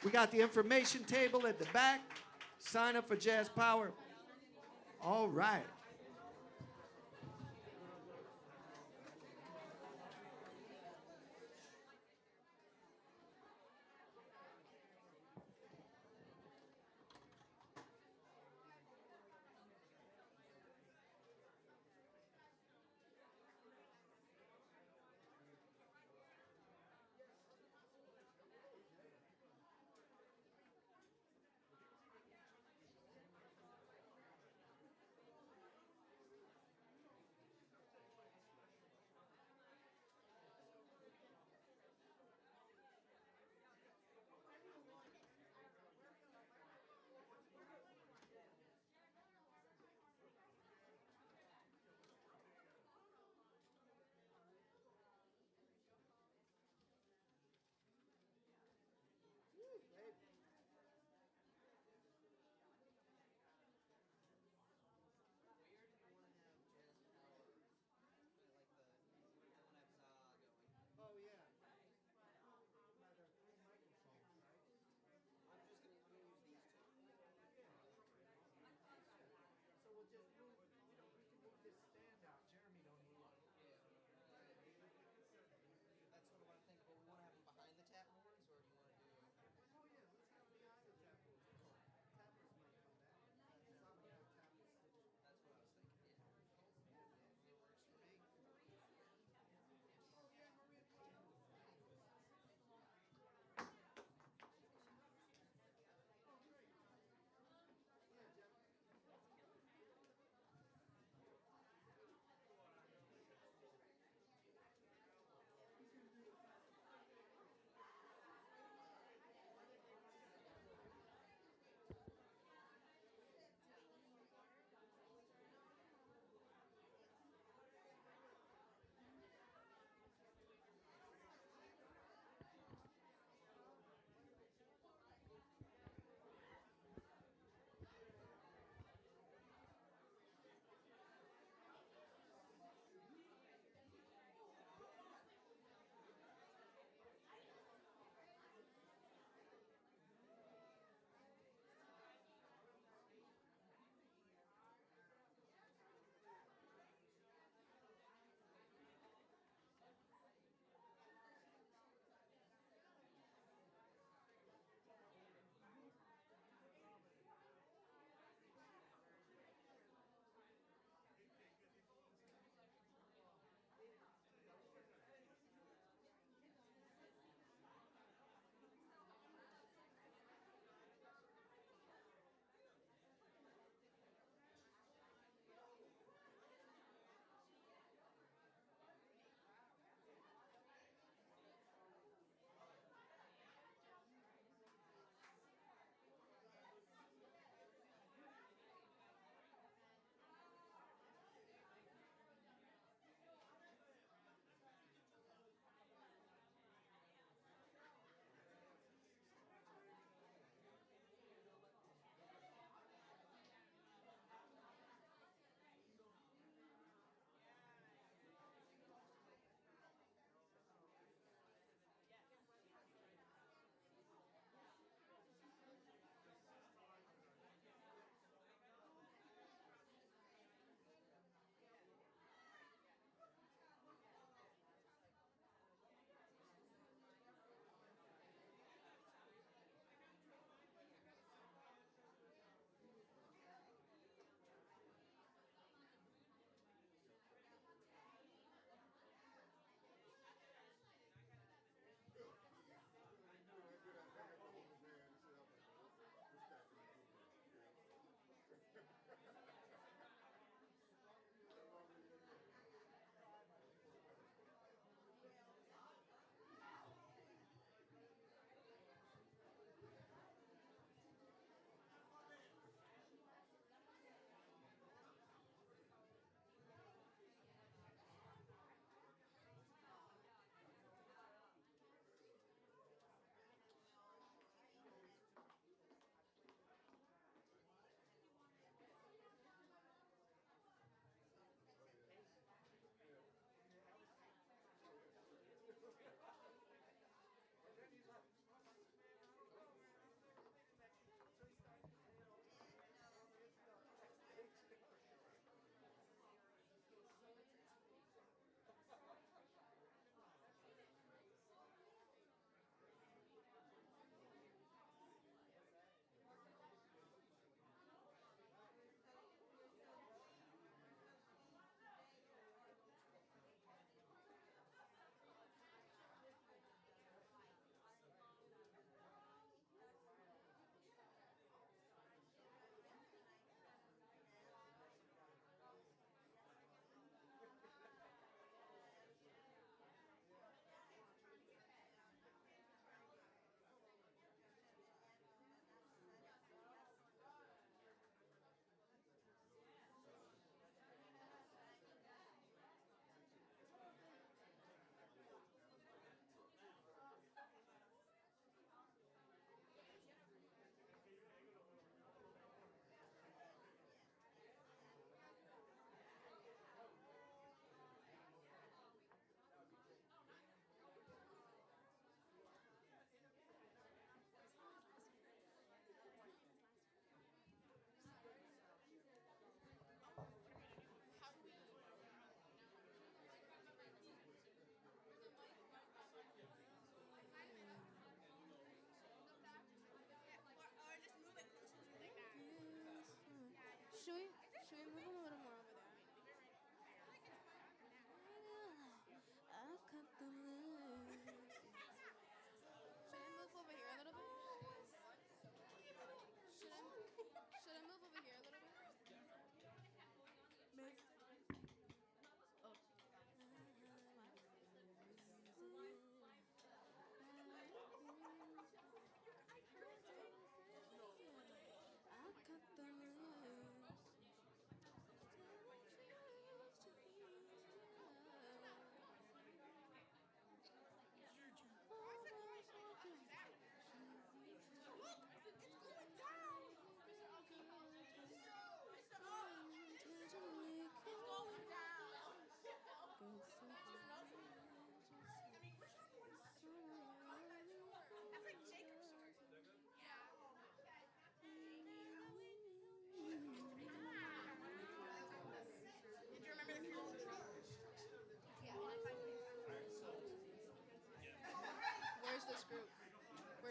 We got the information table at the back. Sign up for Jazz Power. All right.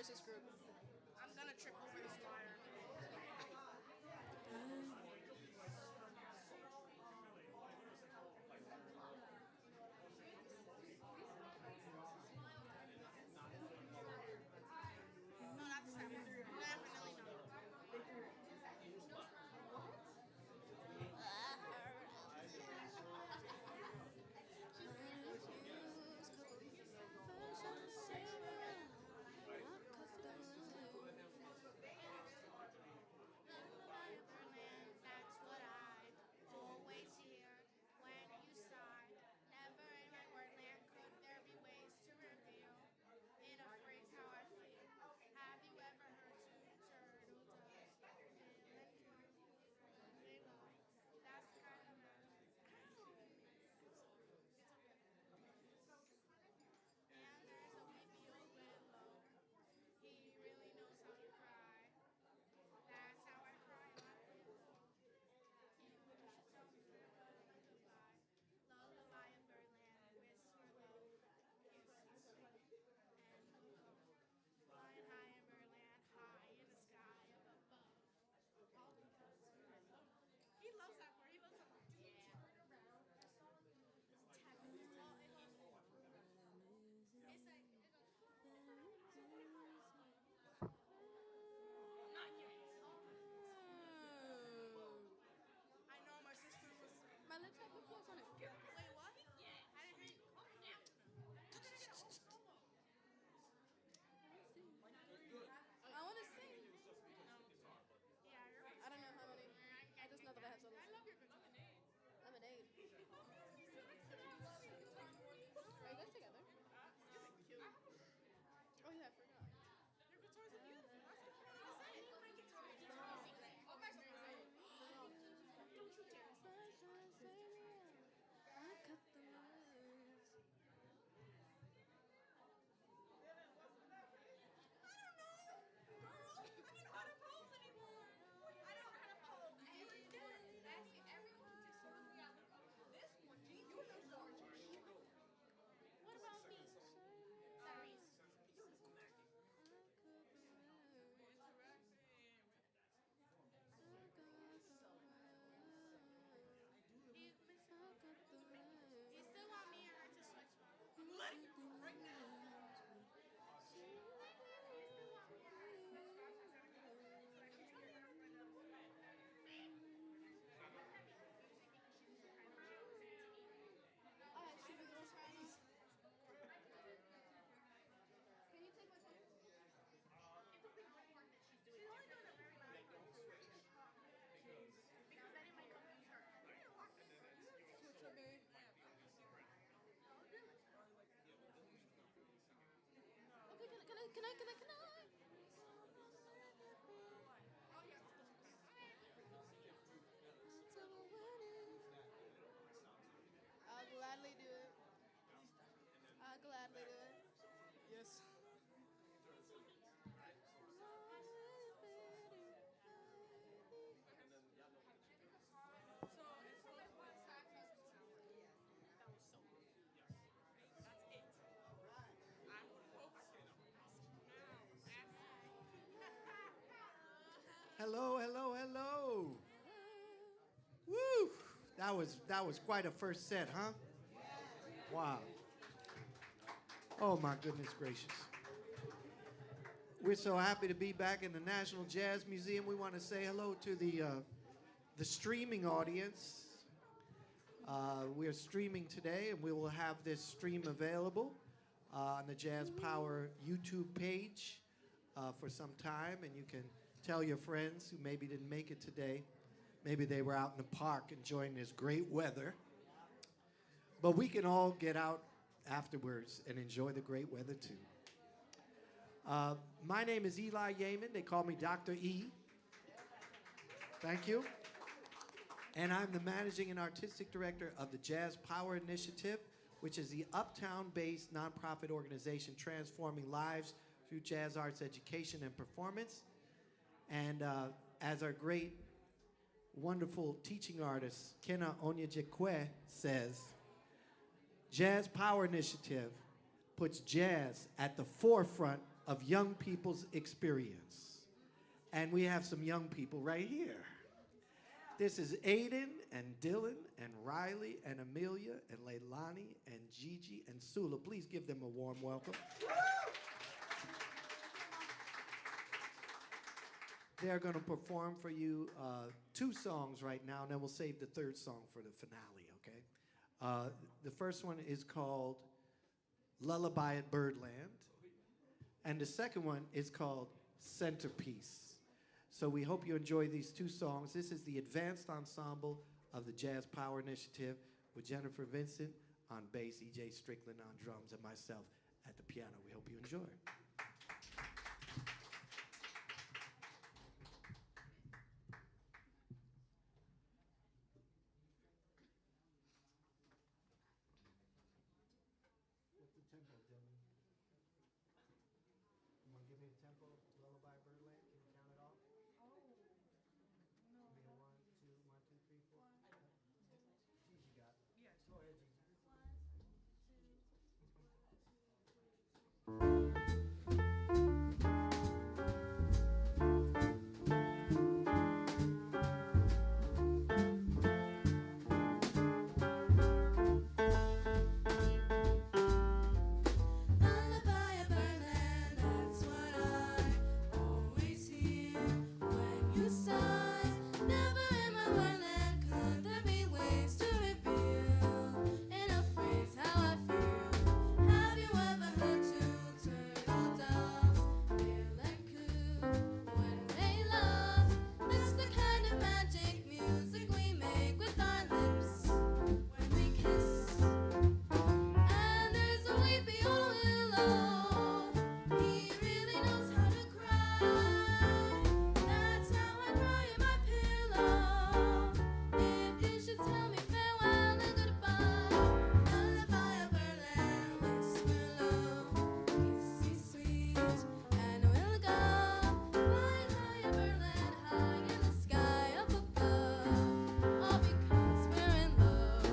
versus group. I'm gonna trip over this wire. No, not this time. Definitely not. That's what I've always heard when you sigh. Never in my wordland could there be ways to reveal in a phrase how I feel. Have you ever heard two turtle doves bill and coo? They love. That's the kind of magic. And there's a weepy old willow. He really knows how to cry. That's how I cry my pillow. You should tell me farewell and goodbye. Lullaby in Birdland, whisper low, kisses sweet and low. Flying high in Birdland, high in the sky up above. All because he loves that part. He loves that part. Yeah. It's like not yet. I know my sister was. My lips have lip gloss on it. Wait, what? Yeah. I didn't hear you. Oh, yeah. I want to sing. Yeah, you're right. I don't know how many. I just know that I have solos. I love your guitar. Lemonade. Are you guys together? Oh yeah, I forgot. Your guitars are beautiful. That's what I was saying. My guitar is amazing. Oh, my guitar is don't you dare. I cut the lines. I don't know, girl. I don't know how to pose anymore. I don't know how to pose. Everyone disagree on this one. Gee, you know Georgia. What about me? Sorry. You still want me and her to switch, Mom? Let it go right now. Should we go Spanish? Can you take my phone? It's only one part that she's doing. She's only doing a very loud part. Because then it might confuse her. Switch up, babe. Okay, can I? Oh, yeah. I'll gladly do it. I'll gladly do it. Yes. Hello, hello, hello. Woo! That was quite a first set, huh? Wow. Oh my goodness gracious. We're so happy to be back in the National Jazz Museum. We want to say hello to the streaming audience. We are streaming today, and we will have this stream available on the Jazz Power YouTube page for some time, and you can tell your friends who maybe didn't make it today. Maybe they were out in the park enjoying this great weather. But we can all get out afterwards and enjoy the great weather too. My name is Eli Yamin. They call me Dr. E. Thank you. And I'm the managing and artistic director of the Jazz Power Initiative, which is the uptown-based nonprofit organization transforming lives through jazz arts education and performance. And as our great, wonderful teaching artist, Kena Onyejekwe, says, Jazz Power Initiative puts jazz at the forefront of young people's experience. And we have some young people right here. This is Aiden and Dylan and Riley and Amelia and Leilani and Gigi and Sula. Please give them a warm welcome. They're going to perform for you 2 songs right now, and then we'll save the 3rd song for the finale, okay? The first one is called Lullaby at Birdland, and the second one is called Centerpiece. So we hope you enjoy these 2 songs. This is the advanced ensemble of the Jazz Power Initiative with Jennifer Vincent on bass, E.J. Strickland on drums, and myself at the piano. We hope you enjoy. What's the tempo, Dylan? You want to give me a tempo? Lullaby Birdland? Can you count it off? Maybe 1, 2, 1, 2, 3, 4. Gigi got it. Yes. Go ahead, Gigi. Lullaby of Birdland, that's what I always hear when you sigh. Never in my wonderland could there be ways to reveal in a phrase how I feel. Have you ever heard 2 turtle doves feel and coo when they love? That's the kind of magic music we make with our lips when we kiss. And there's a weepy old willow, he really knows how to cry. That's how I cry in my pillow. If you should tell me farewell and goodbye, lullaby of Birdland, whisper low, kissy sweet, and we'll go flying high in Birdland, high in the sky up above, all because we're in love.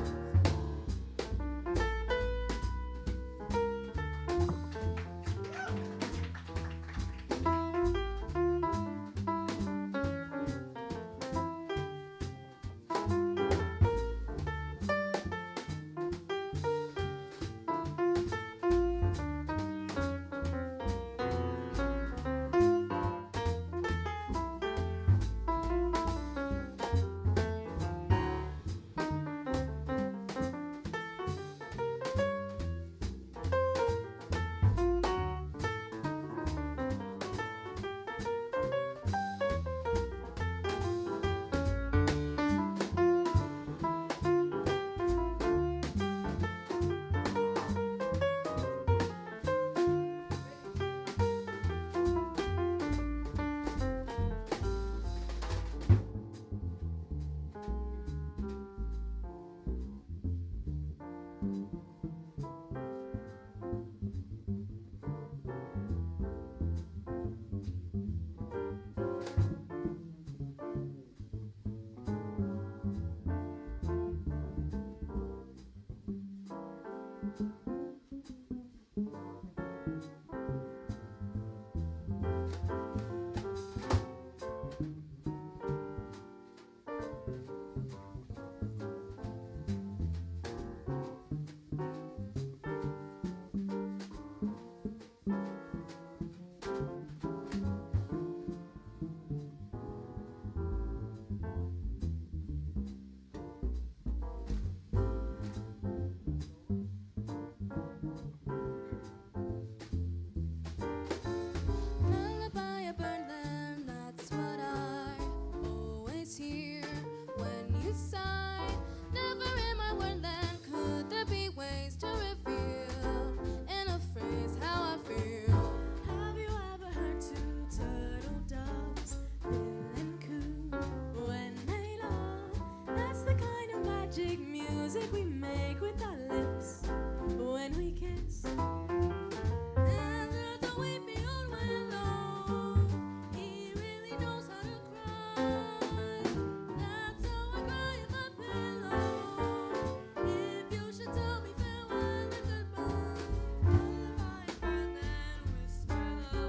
Lullaby of Birdland, that's what I always hear when you sigh. Never in my wonderland could there be ways to reveal in a phrase how I feel. Have you ever heard 2 turtle doves bill and coo when they love? That's the kind of magic music we make with our lips when we kiss. And there's a weepy old willow, he really knows how to cry. That's how I cry in my pillow. If you should tell me farewell and goodbye, lullaby of Birdland, whisper low.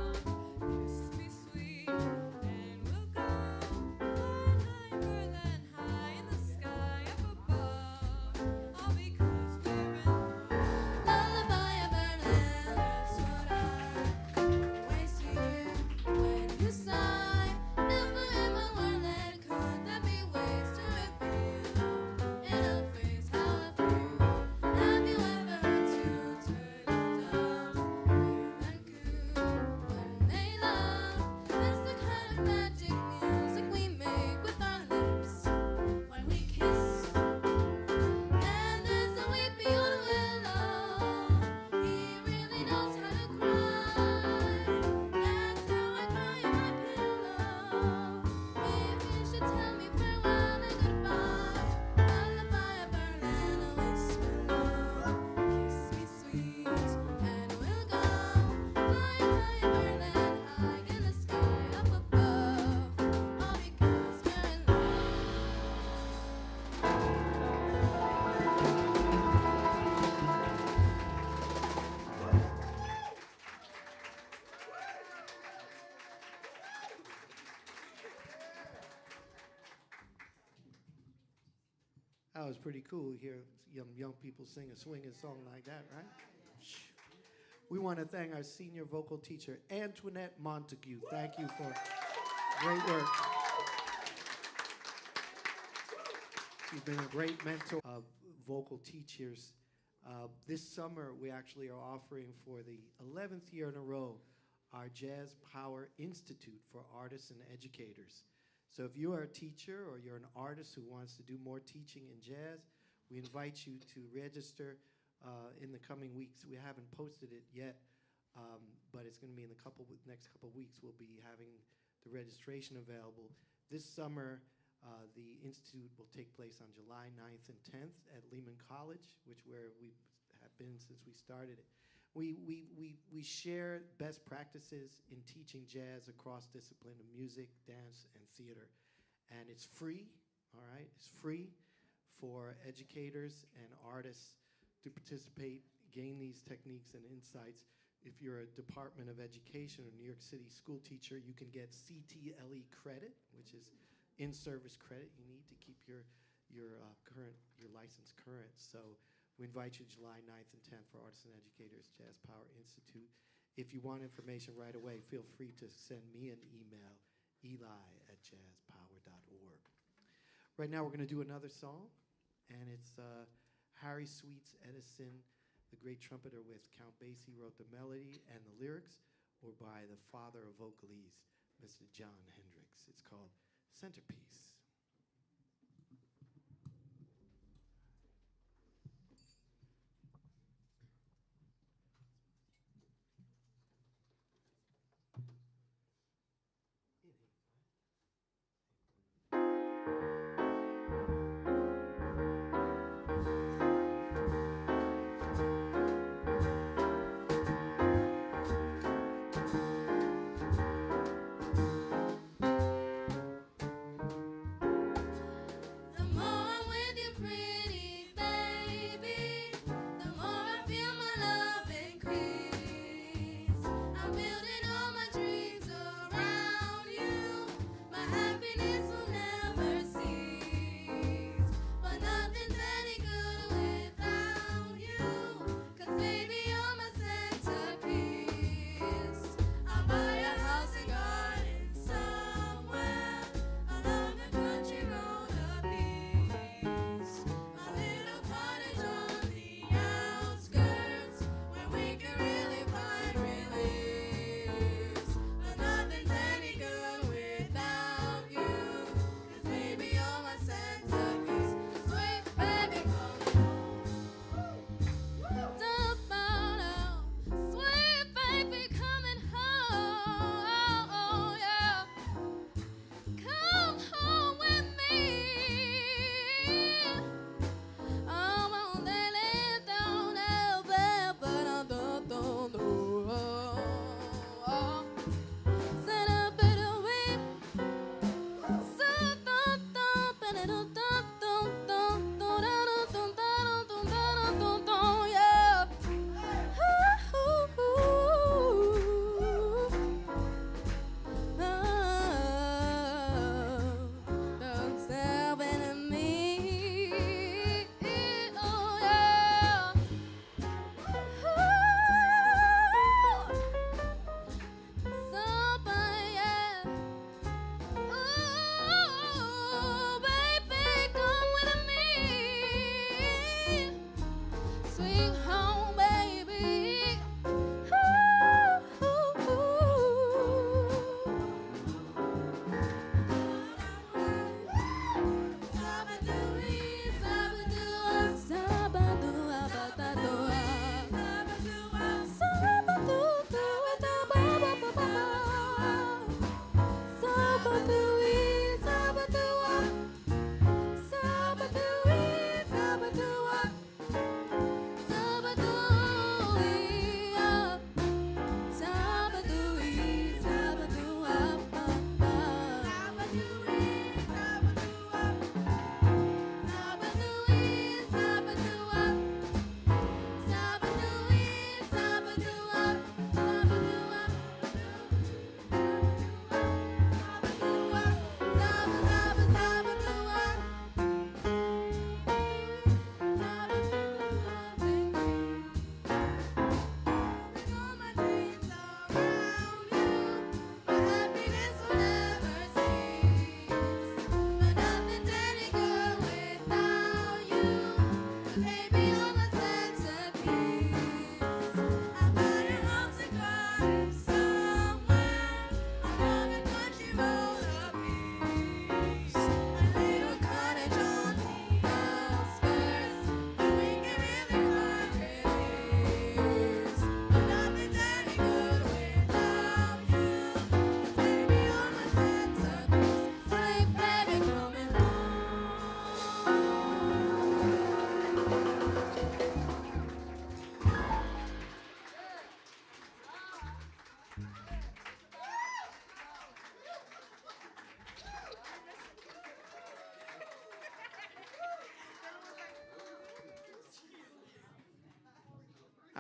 That was pretty cool to hear young people sing a swinging song like that, right? We want to thank our senior vocal teacher, Antoinette Montague. Thank you for great work. You've been a great mentor of vocal teachers. This summer, we actually are offering for the 11th year in a row our Jazz Power Institute for artists and educators. So if you are a teacher or you're an artist who wants to do more teaching in jazz, we invite you to register in the coming weeks. We haven't posted it yet, but it's going to be in the next couple weeks. We'll be having the registration available. This summer, the Institute will take place on July 9th and 10th at Lehman College, where we have been since we started it. We share best practices in teaching jazz across discipline of music, dance, and theater. And it's free, all right? It's free for educators and artists to participate, gain these techniques and insights. If you're a Department of Education or New York City school teacher, you can get CTLE credit, which is in-service credit you need to keep your license current. So we invite you July 9th and 10th for Artists and Educators Jazz Power Institute. If you want information right away, feel free to send me an email, eli@jazzpower.org. Right now we're going to do another song, and it's Harry Sweets Edison, the great trumpeter with Count Basie, wrote the melody, and the lyrics were by the father of vocalese, Mr. John Hendricks. It's called Centerpiece.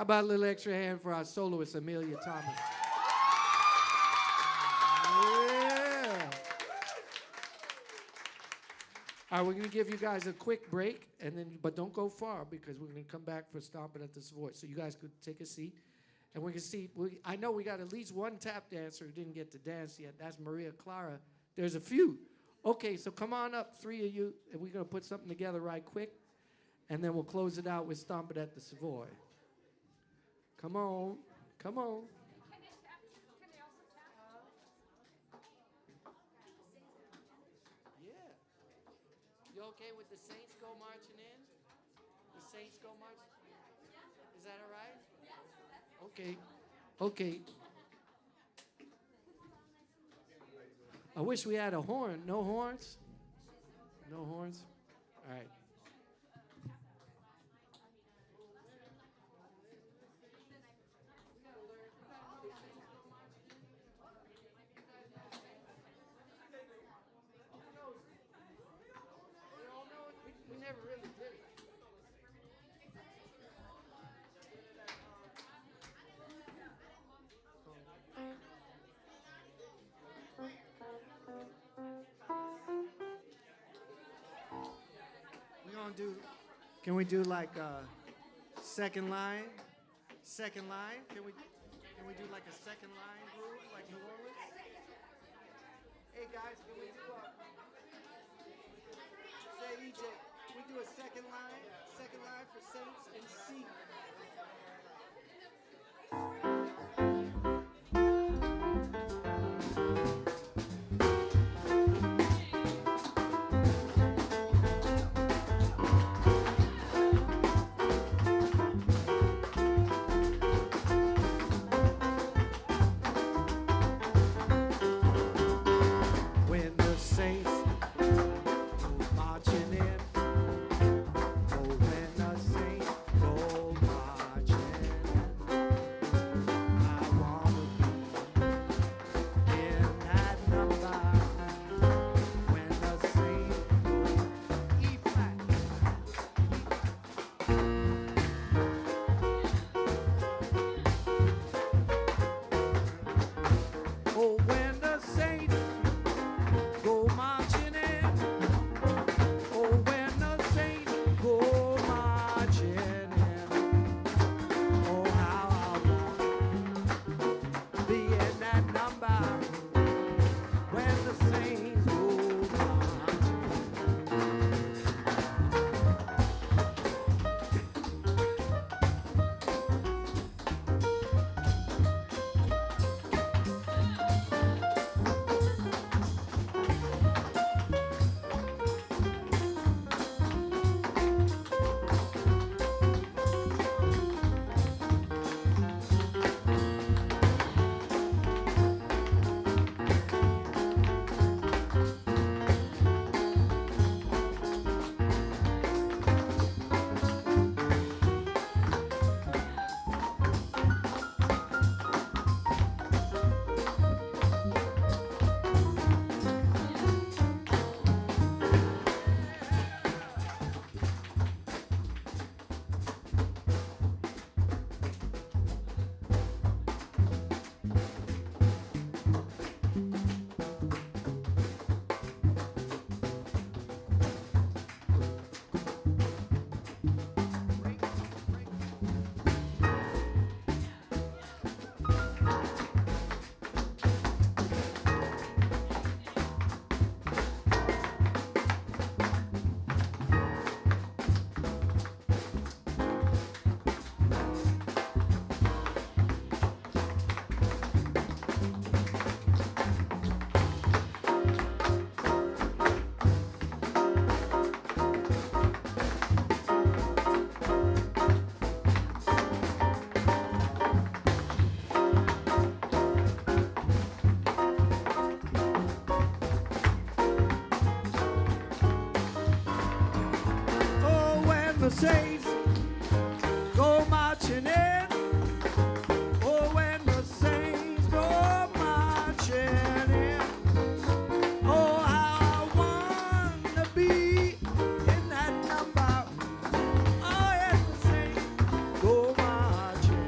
How about a little extra hand for our soloist, Amelia Thomas? Yeah. All right, we're going to give you guys a quick break, but don't go far because we're going to come back for Stomping at the Savoy. So you guys could take a seat. And we can see, I know we got at least one tap dancer who didn't get to dance yet. That's Maria Clara. There's a few. Okay, so come on up, three of you, and we're going to put something together right quick. And then we'll close it out with Stomping at the Savoy. Come on. Come on. Yeah. You okay with the Saints go marching in? The Saints go marching? Is that all right? Okay. Okay. I wish we had a horn. No horns? No horns? All right. We never really did it. Can we do like a second line? Second line? Can we do like a second line groove like New Orleans? Hey guys, can we do say EJ, can we do a second line for Saints and C? the saints go marching in. Oh, when the saints go marching in. Oh, how I want to be in that number. Oh, yes, the saints go marching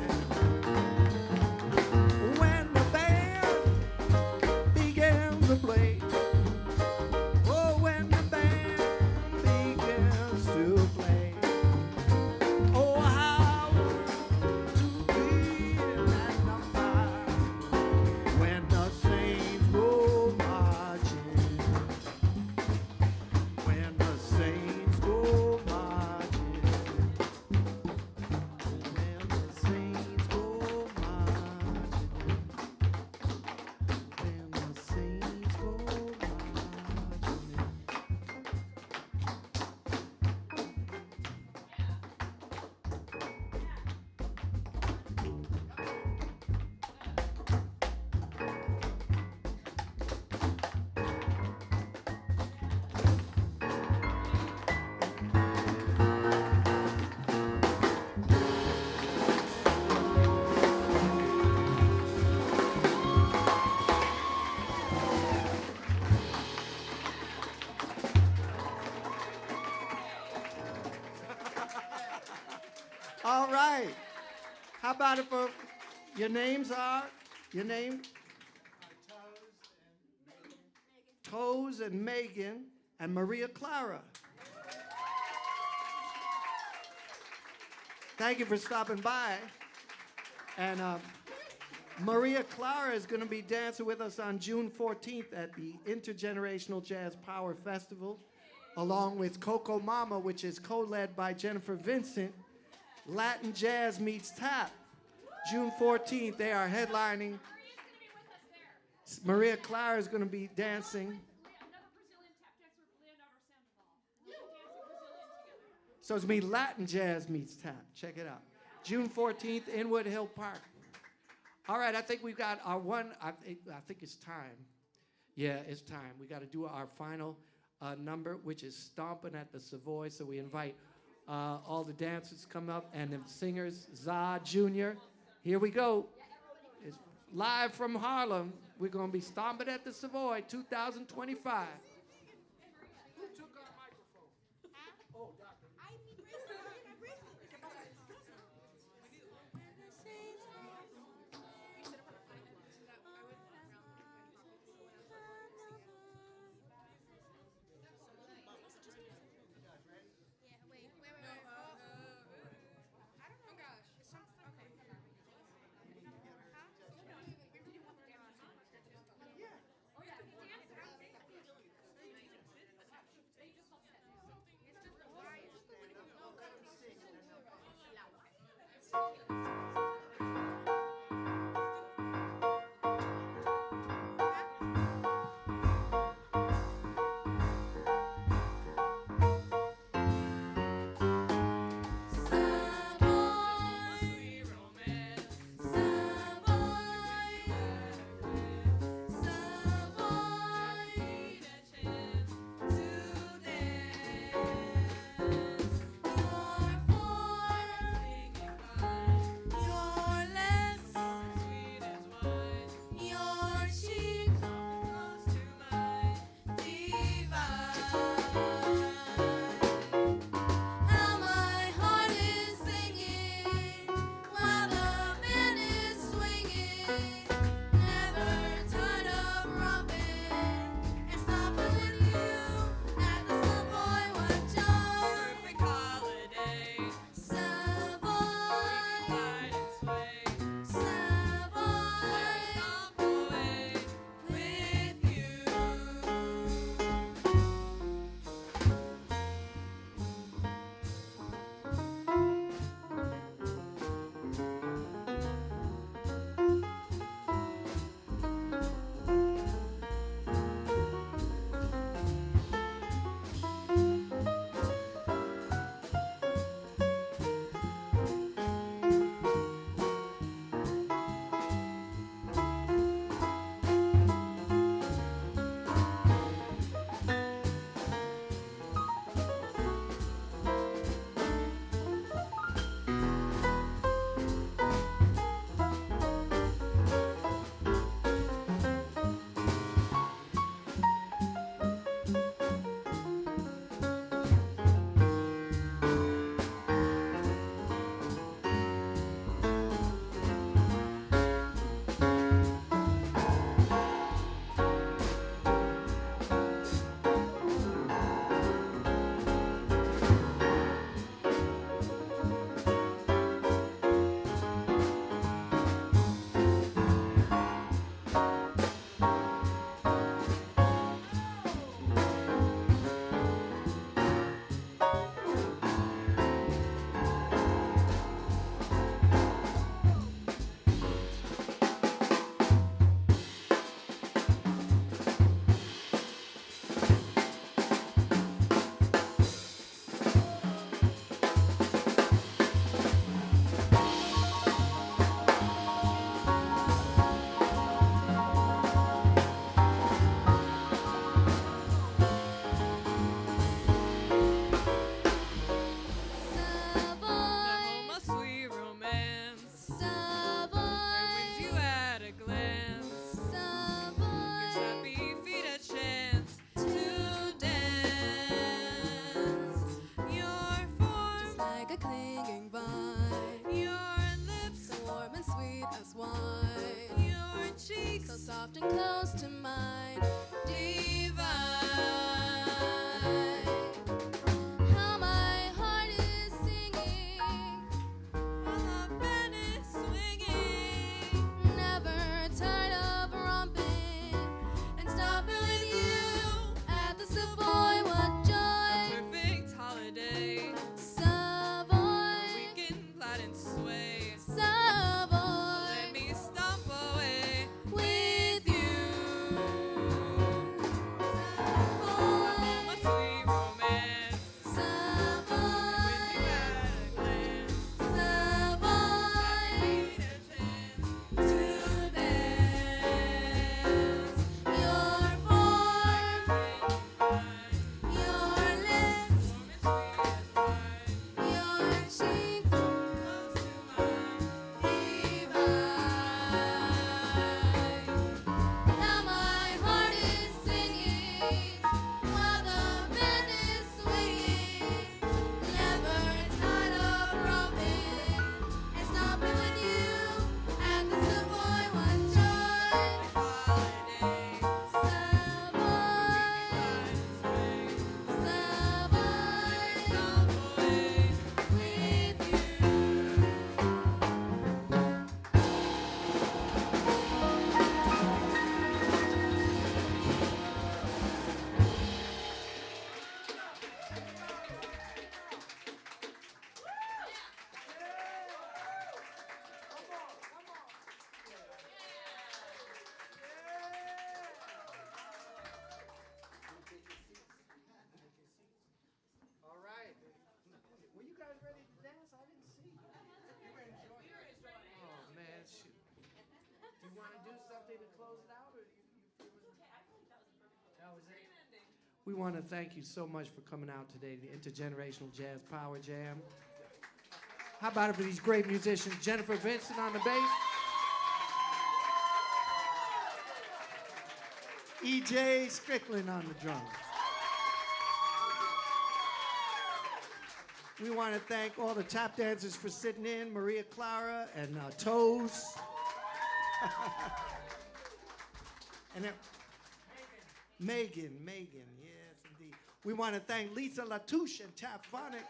All right. How about it for your names are? Your name? Toes and Megan and Maria Clara. Thank you for stopping by. And Maria Clara is going to be dancing with us on June 14th at the Intergenerational Jazz Power Festival, along with Coco Mama, which is co-led by Jennifer Vincent. Latin Jazz meets tap. June 14th, they are headlining. Maria Clara is going to be dancing. So it's going to be Latin Jazz meets tap. Check it out. June 14th, Inwood Hill Park. All right, I think we've got our one. I think it's time. Yeah, it's time. We got to do our final number, which is Stomping at the Savoy. So we invite all the dancers to come up and the singers, Za Jr. Here we go. It's live from Harlem. We're going to be Stomping at the Savoy 2025. We want to thank you so much for coming out today to the Intergenerational Jazz Power Jam. How about it for these great musicians? Jennifer Vincent on the bass. E.J. Strickland on the drums. We want to thank all the tap dancers for sitting in, Maria Clara and Toes. And Megan, yes, indeed. We want to thank Lisa La Touche and Tap Phonics.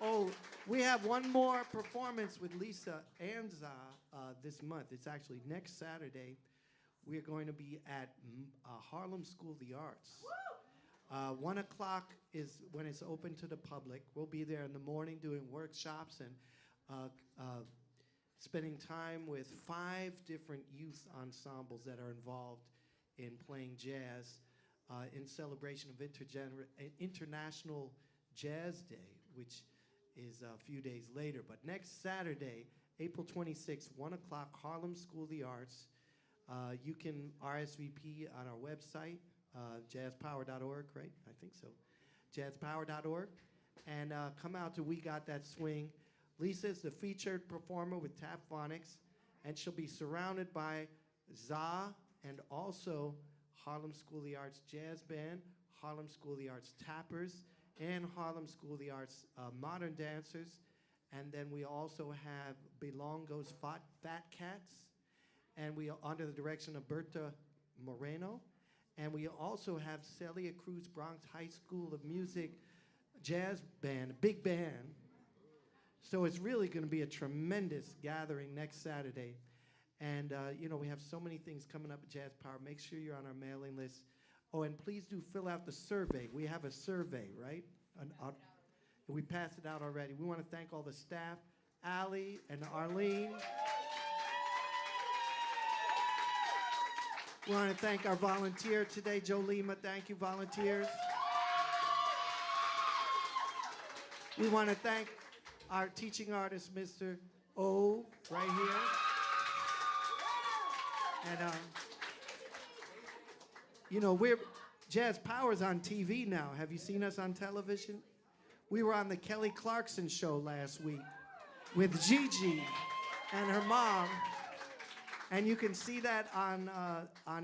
Oh, we have one more performance with Lisa Anza this month. It's actually next Saturday. We are going to be at Harlem School of the Arts. 1 o'clock is when it's open to the public. We'll be there in the morning doing workshops and spending time with 5 different youth ensembles that are involved in playing jazz in celebration of International Jazz Day, which is a few days later. But next Saturday, April 26th, 1 o'clock, Harlem School of the Arts. You can RSVP on our website, jazzpower.org, right? I think so. Jazzpower.org. And come out to We Got That Swing. Lisa is the featured performer with Tap Phonics, and she'll be surrounded by ZA and also Harlem School of the Arts Jazz Band, Harlem School of the Arts Tappers, and Harlem School of the Arts Modern Dancers. And then we also have Belongo's Fat Cats, and we are under the direction of Berta Moreno. And we also have Celia Cruz Bronx High School of Music Jazz Band, big band. So it's really going to be a tremendous gathering next Saturday. And, you know, we have so many things coming up at Jazz Power. Make sure you're on our mailing list. Oh, and please do fill out the survey. We have a survey, right? We passed it out already. We want to thank all the staff, Ali and Arlene. We want to thank our volunteer today, Joe Lima. Thank you, volunteers. We want to thank our teaching artist, Mr. O, right here. And, you know, Jazz Power's on TV now. Have you seen us on television? We were on the Kelly Clarkson show last week with Gigi and her mom. And you can see that on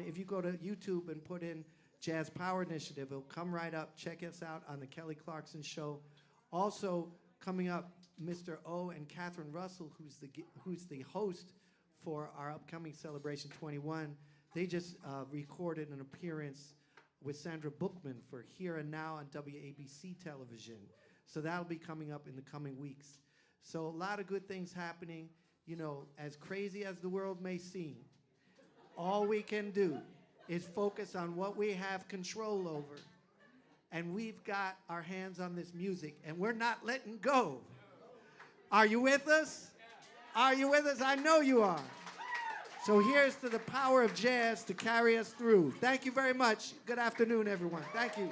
if you go to YouTube and put in Jazz Power Initiative, it'll come right up. Check us out on the Kelly Clarkson show. Also coming up, Mr. O and Catherine Russell, who's the host for our upcoming Celebration 21. They just recorded an appearance with Sandra Bookman for Here and Now on WABC television. So that'll be coming up in the coming weeks. So a lot of good things happening. You know, as crazy as the world may seem, all we can do is focus on what we have control over. And we've got our hands on this music, and we're not letting go. Are you with us? Are you with us? I know you are. So here's to the power of jazz to carry us through. Thank you very much. Good afternoon, everyone. Thank you.